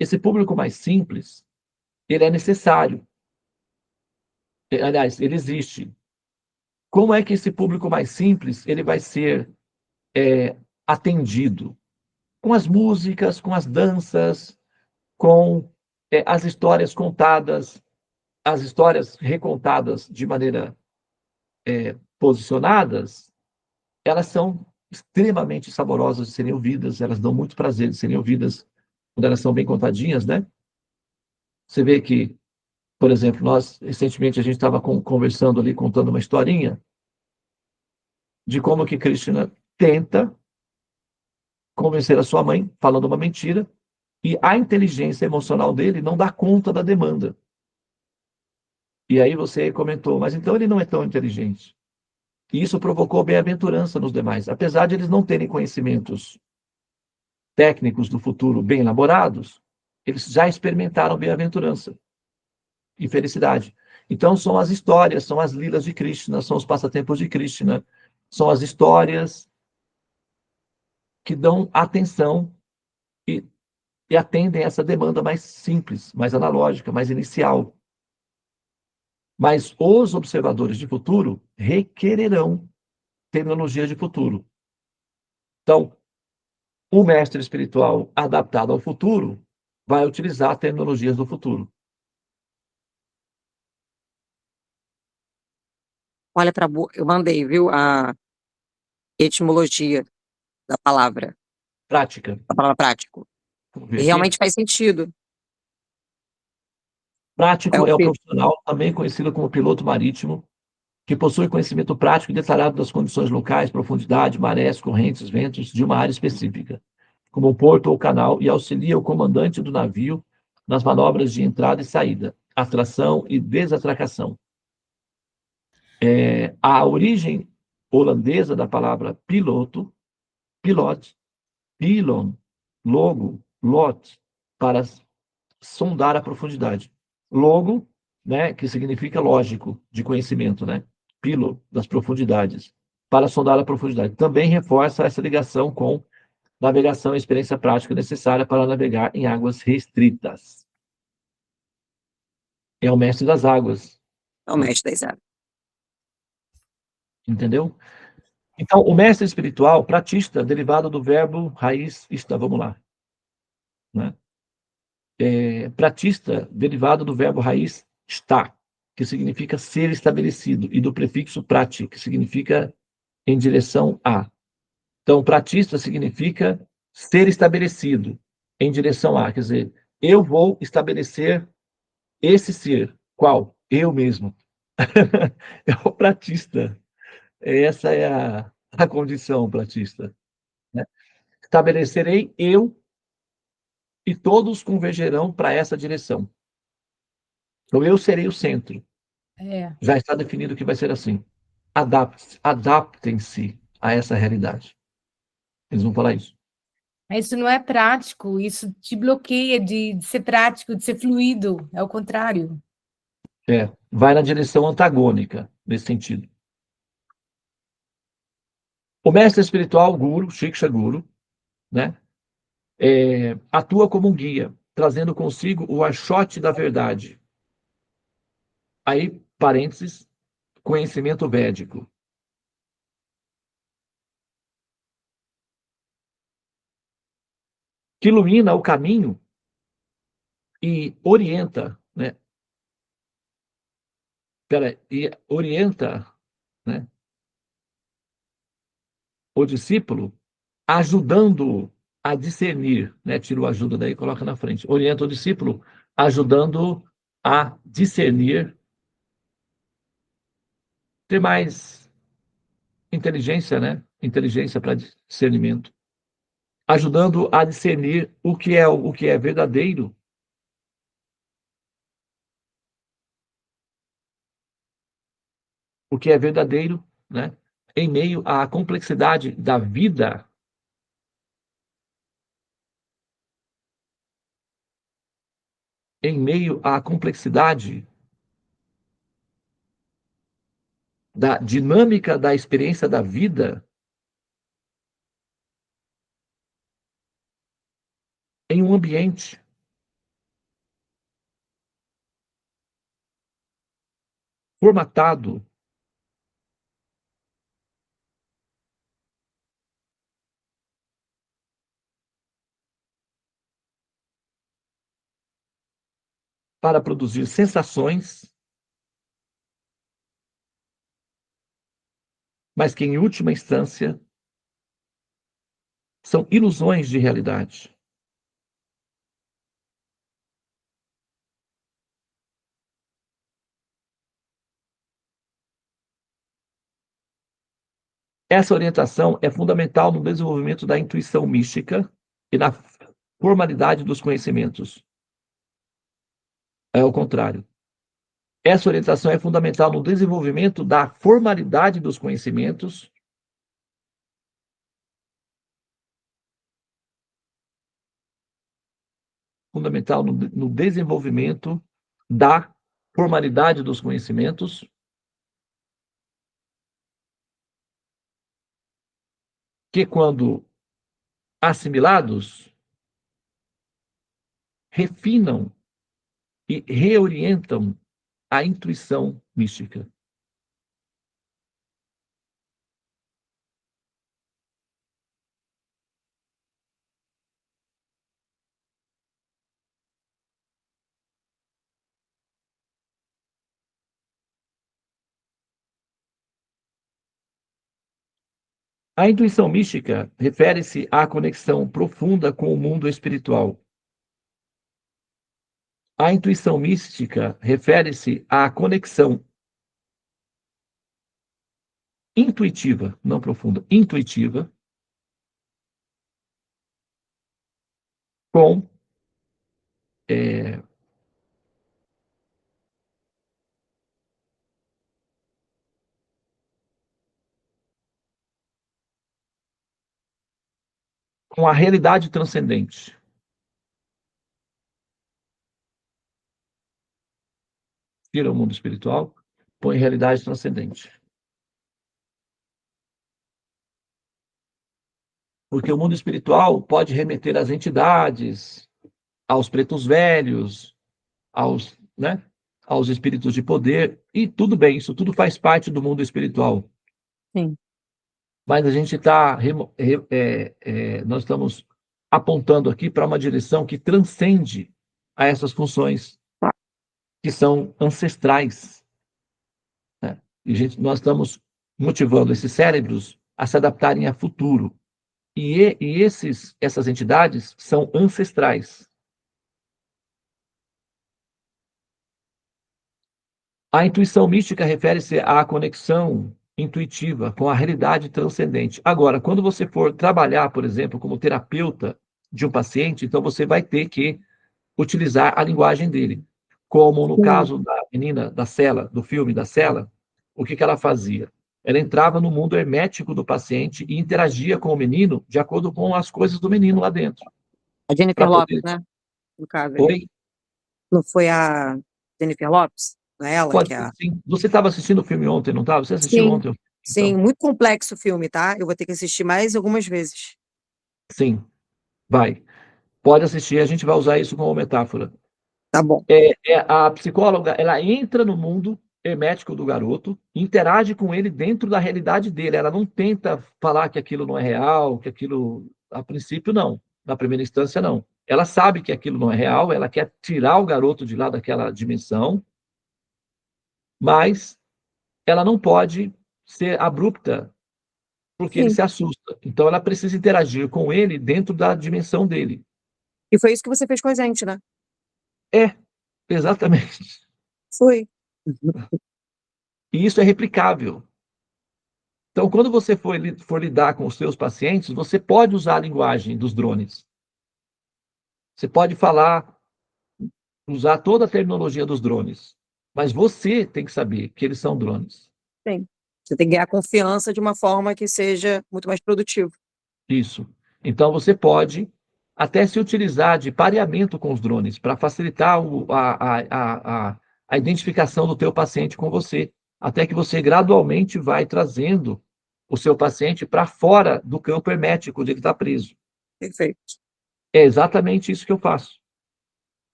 Esse público mais simples, ele é necessário. Aliás, ele existe. Como é que esse público mais simples ele vai ser atendido? Com as músicas, com as danças, com as histórias contadas, as histórias recontadas de maneira posicionadas, elas são extremamente saborosas de serem ouvidas, elas dão muito prazer de serem ouvidas quando elas são bem contadinhas, né? Você vê que, Por exemplo, recentemente, a gente estava conversando ali, contando uma historinha de como que Krishna tenta convencer a sua mãe, falando uma mentira, e a inteligência emocional dele não dá conta da demanda. E aí você comentou, mas então ele não é tão inteligente. E isso provocou bem-aventurança nos demais. Apesar de eles não terem conhecimentos técnicos do futuro bem elaborados, eles já experimentaram bem-aventurança e felicidade. Então, são as histórias, são as lilas de Krishna, são os passatempos de Krishna, são as histórias que dão atenção e atendem essa demanda mais simples, mais analógica, mais inicial. Mas os observadores de futuro requererão tecnologia de futuro. Então, o mestre espiritual adaptado ao futuro vai utilizar tecnologias do futuro. Olha, eu mandei, viu, a etimologia da palavra Prática. prático. Vamos E ver aqui. realmente faz sentido. Prático é o pi- profissional, também conhecido como piloto marítimo, que possui conhecimento prático e detalhado das condições locais, profundidade, marés, correntes, ventos de uma área específica, como o porto ou canal, e auxilia o comandante do navio nas manobras de entrada e saída, atração e desatracação. A origem holandesa da palavra piloto, pilot, pilon, logo, lot, para sondar a profundidade. Logo, né, que significa lógico, de conhecimento, né? Pilo, das profundidades, para sondar a profundidade. Também reforça essa ligação com navegação e experiência prática necessária para navegar em águas restritas. É o mestre das águas. É o mestre das águas. Entendeu? Então, o mestre espiritual, pratista, derivado do verbo raiz, vamos lá. Né? Pratista, derivado do verbo raiz está, que significa ser estabelecido, e do prefixo prati, que significa em direção a. Então, pratista significa ser estabelecido em direção a, quer dizer, eu vou estabelecer esse ser. Qual? Eu mesmo. É o pratista. Essa é a condição pratista. Né? Estabelecerei eu e todos convergerão para essa direção. Então, eu serei o centro. Já está definido que vai ser assim. Adaptem-se a essa realidade. Eles vão falar isso. Mas isso não é prático, isso te bloqueia de ser prático, de ser fluido, é o contrário. Vai na direção antagônica, nesse sentido. O mestre espiritual, Guru, Shiksha Guru, né, atua como um guia, trazendo consigo o achote da verdade. Aí, parênteses, conhecimento védico. Que ilumina o caminho e orienta, né? Né, o discípulo, ajudando-o a discernir, né? Tira o ajuda daí e coloca na frente. Orienta o discípulo, ajudando-o a discernir, ter mais inteligência, né? Inteligência para discernimento. Ajudando a discernir o que é verdadeiro. O que é verdadeiro, né? Em meio à complexidade da vida. Em meio à complexidade da dinâmica da experiência da vida, em um ambiente formatado para produzir sensações, mas que, em última instância, são ilusões de realidade. Essa orientação é fundamental no desenvolvimento da intuição mística e na formalidade dos conhecimentos. É o contrário. Essa orientação é fundamental no desenvolvimento da formalidade dos conhecimentos fundamental no desenvolvimento da formalidade dos conhecimentos que, quando assimilados, refinam e reorientam a intuição mística. A intuição mística refere-se à conexão profunda com o mundo espiritual. A intuição mística refere-se à conexão intuitiva, não profunda, intuitiva, com a realidade transcendente. Tira o mundo espiritual, põe realidade transcendente. Porque o mundo espiritual pode remeter às entidades, aos pretos velhos, aos espíritos de poder, e tudo bem, isso tudo faz parte do mundo espiritual. Sim. Mas a gente está, nós estamos apontando aqui para uma direção que transcende a essas funções que são ancestrais, né? E nós estamos motivando esses cérebros a se adaptarem a futuro. E essas entidades são ancestrais. A intuição mística refere-se à conexão intuitiva com a realidade transcendente. Agora, quando você for trabalhar, por exemplo, como terapeuta de um paciente, então você vai ter que utilizar a linguagem dele. Como no caso da menina da cela, do filme da cela, o que ela fazia? Ela entrava no mundo hermético do paciente e interagia com o menino de acordo com as coisas do menino lá dentro. A Jennifer Lopes, né? No caso. Oi? Não foi a Jennifer Lopes? Não é ela? Pode ser, sim. Você estava assistindo o filme ontem, não estava? Você assistiu ontem? Então. Sim, muito complexo o filme, tá? Eu vou ter que assistir mais algumas vezes. Sim, vai. Pode assistir, a gente vai usar isso como metáfora. Tá bom. A psicóloga, ela entra no mundo hermético do garoto, interage com ele dentro da realidade dele. Ela não tenta falar que aquilo não é real, que aquilo, a princípio, não. Na primeira instância, não. Ela sabe que aquilo não é real, ela quer tirar o garoto de lá daquela dimensão, mas ela não pode ser abrupta, porque ele se assusta. Então, ela precisa interagir com ele dentro da dimensão dele. E foi isso que você fez com a gente, né? Exatamente. Foi. E isso é replicável. Então, quando você for lidar com os seus pacientes, você pode usar a linguagem dos drones. Você pode usar toda a terminologia dos drones. Mas você tem que saber que eles são drones. Sim. Você tem que ganhar confiança de uma forma que seja muito mais produtiva. Isso. Então, você pode até se utilizar de pareamento com os drones para facilitar a identificação do teu paciente com você, até que você gradualmente vai trazendo o seu paciente para fora do campo hermético onde ele está preso. Perfeito. É exatamente isso que eu faço.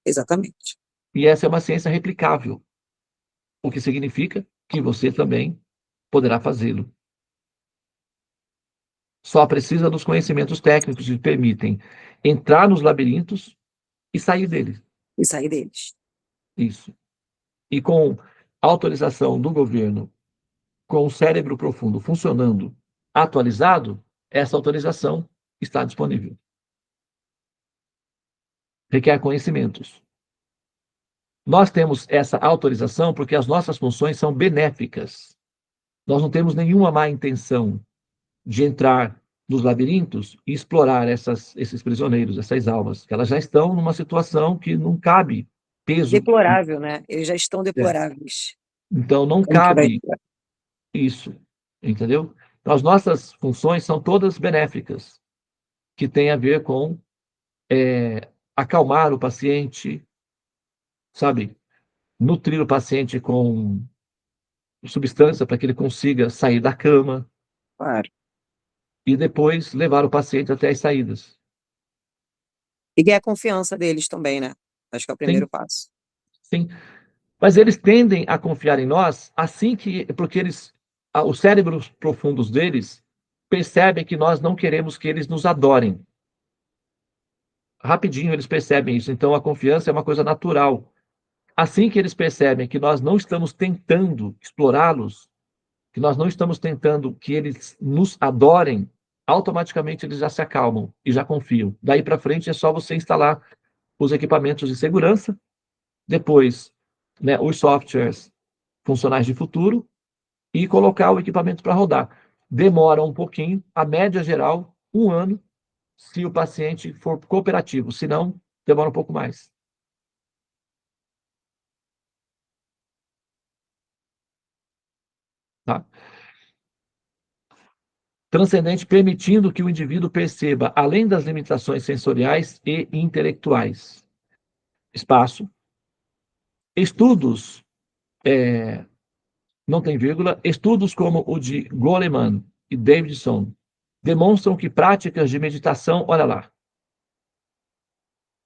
Exatamente. E essa é uma ciência replicável, o que significa que você também poderá fazê-lo. Só precisa dos conhecimentos técnicos que permitem entrar nos labirintos e sair deles. E sair deles. Isso. E com autorização do governo, com o cérebro profundo funcionando, atualizado, essa autorização está disponível. Requer conhecimentos. Nós temos essa autorização porque as nossas funções são benéficas. Nós não temos nenhuma má intenção. de entrar nos labirintos e explorar esses prisioneiros, essas almas, que elas já estão numa situação que não cabe peso. Deplorável, né? Eles já estão deploráveis. Então, não Como que vai cabe ser? isso, entendeu? Então, as nossas funções são todas benéficas, que têm a ver com acalmar o paciente, sabe? Nutrir o paciente com substância para que ele consiga sair da cama Claro. e depois levar o paciente até as saídas. E ganhar a confiança deles também, né? Acho que é o primeiro Sim, passo. sim. Mas eles tendem a confiar em nós assim que, porque os cérebros profundos deles percebem que nós não queremos que eles nos adorem. Rapidinho eles percebem isso. Então a confiança é uma coisa natural. Assim que eles percebem que nós não estamos tentando explorá-los, que nós não estamos tentando que eles nos adorem, automaticamente eles já se acalmam e já confiam. Daí para frente é só você instalar os equipamentos de segurança, depois, né, os softwares funcionais de futuro e colocar o equipamento para rodar. Demora um pouquinho, a média geral, 1 ano, se o paciente for cooperativo, senão demora um pouco mais. Tá? Transcendente, permitindo que o indivíduo perceba, além das limitações sensoriais e intelectuais. Espaço. Estudos, não tem vírgula, estudos como o de Goleman e Davidson demonstram que práticas de meditação, olha lá,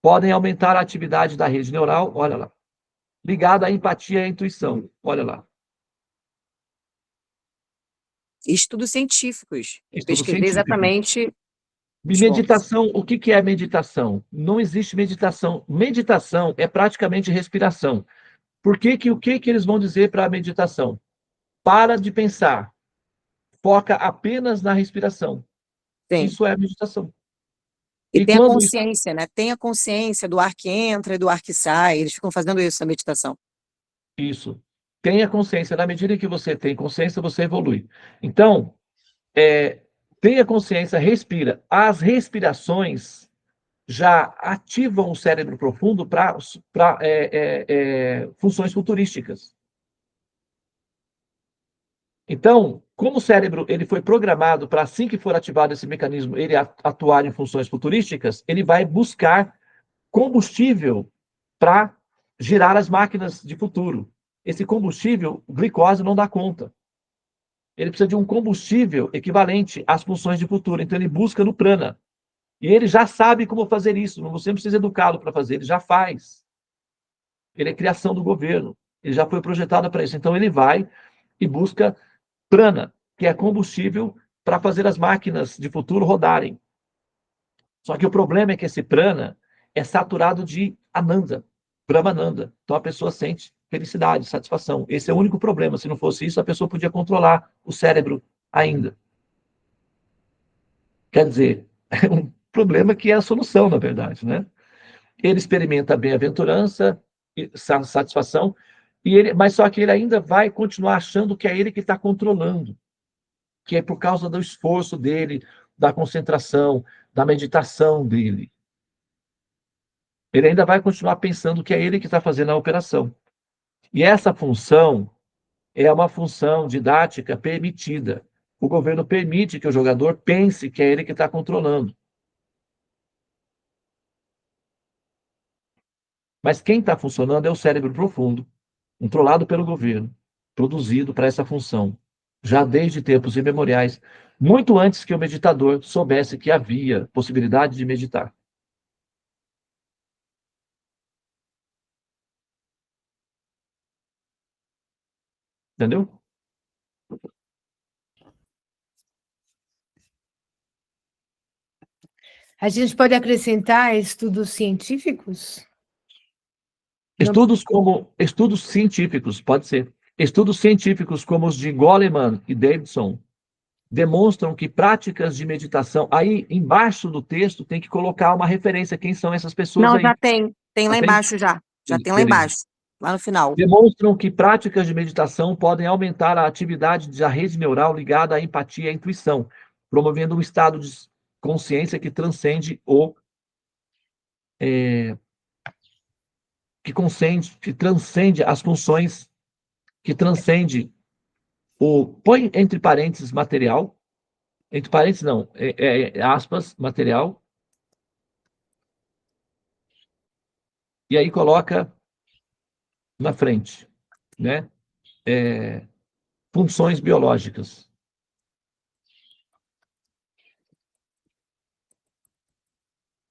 podem aumentar a atividade da rede neural, olha lá, ligada à empatia e à intuição, olha lá. Estudos científicos. Eu Estudos pesquisei científicos. exatamente E os pontos. meditação, o que é meditação? Não existe meditação. Meditação é praticamente respiração. O que eles vão dizer para a meditação? Para de pensar. Foca apenas na respiração. Sim. Isso é a meditação. E E tem a quando isso, consciência, né? Tem a consciência do ar que entra e do ar que sai. Eles ficam fazendo isso na meditação. tenha consciência, na medida que você tem consciência, você evolui. Então, tenha consciência, respira. As respirações já ativam o cérebro profundo para funções futurísticas. Então, como o cérebro ele foi programado para, assim que for ativado esse mecanismo, ele atuar em funções futurísticas, ele vai buscar combustível para girar as máquinas de futuro. Esse combustível, glicose, não dá conta. Ele precisa de um combustível equivalente às funções de futuro. Então, ele busca no prana. E ele já sabe como fazer isso. Você não precisa educá-lo para fazer, ele já faz. Ele é criação do governo. Ele já foi projetado para isso. Então, ele vai e busca prana, que é combustível para fazer as máquinas de futuro rodarem. Só que o problema é que esse prana é saturado de ananda, brahmananda. Então a pessoa sente felicidade, satisfação. Esse é o único problema. Se não fosse isso, a pessoa podia controlar o cérebro ainda. Quer dizer, é um problema que é a solução, na verdade, né? Ele experimenta a bem-aventurança, satisfação, mas só que ele ainda vai continuar achando que é ele que está controlando, que é por causa do esforço dele, da concentração, da meditação dele. Ele ainda vai continuar pensando que é ele que está fazendo a operação. E essa função é uma função didática permitida. O governo permite que o jogador pense que é ele que está controlando. Mas quem está funcionando é o cérebro profundo, controlado pelo governo, produzido para essa função, já desde tempos imemoriais, muito antes que o meditador soubesse que havia possibilidade de meditar. Entendeu? A gente pode acrescentar estudos científicos? Estudos científicos, pode ser. Estudos científicos como os de Goleman e Davidson demonstram que práticas de meditação. Aí, embaixo do texto, tem que colocar uma referência. Quem são essas pessoas Não, aí? já tem. Tem lá Já tem? embaixo já. Já tem lá Beleza. embaixo. Lá no final. Demonstram que práticas de meditação podem aumentar a atividade da rede neural ligada à empatia e à intuição. promovendo um estado de consciência que transcende que transcende as funções, que transcende põe entre parênteses material, entre parênteses não, aspas, material, e aí coloca na frente, né? Funções biológicas.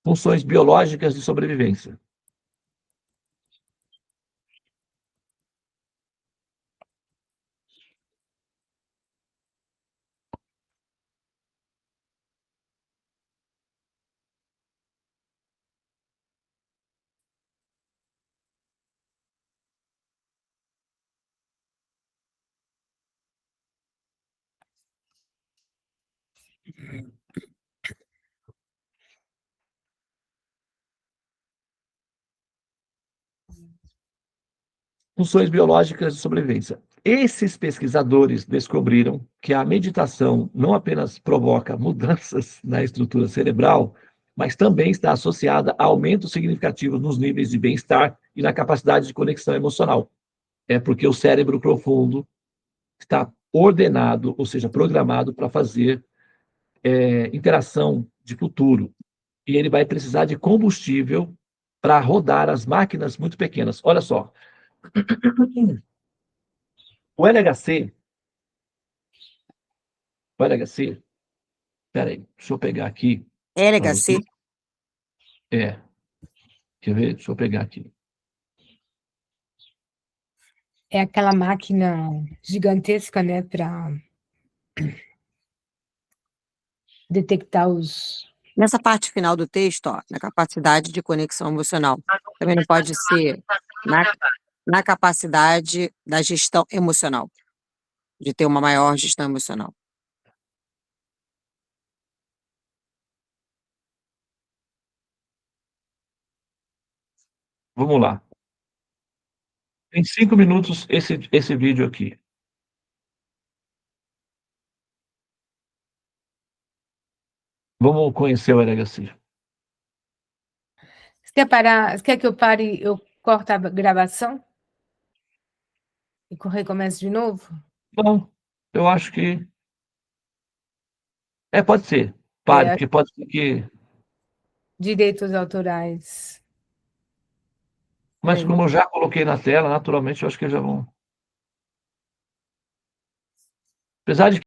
Funções biológicas de sobrevivência. Funções biológicas de sobrevivência. Esses pesquisadores descobriram que a meditação não apenas provoca mudanças na estrutura cerebral, mas também está associada a aumento significativo nos níveis de bem-estar e na capacidade de conexão emocional. É porque o cérebro profundo está ordenado, ou seja, programado para fazer interação de futuro. E ele vai precisar de combustível para rodar as máquinas muito pequenas. Olha só, o LHC, peraí, deixa eu pegar aqui. LHC? Quer ver? Deixa eu pegar aqui. É aquela máquina gigantesca, né, para detectar os... Nessa parte final do texto, ó, na capacidade de conexão emocional. Também não pode ser na capacidade da gestão emocional, de ter uma maior gestão emocional. Vamos lá. Em 5 minutos, esse vídeo aqui. Vamos conhecer o LHC. Você quer parar? Você quer que eu pare, eu corto a gravação? E recomeço de novo? Bom, eu acho que... pode ser. Pare, porque pode ser que... Direitos autorais. Mas como eu já coloquei na tela, naturalmente, eu acho que já vão... Apesar de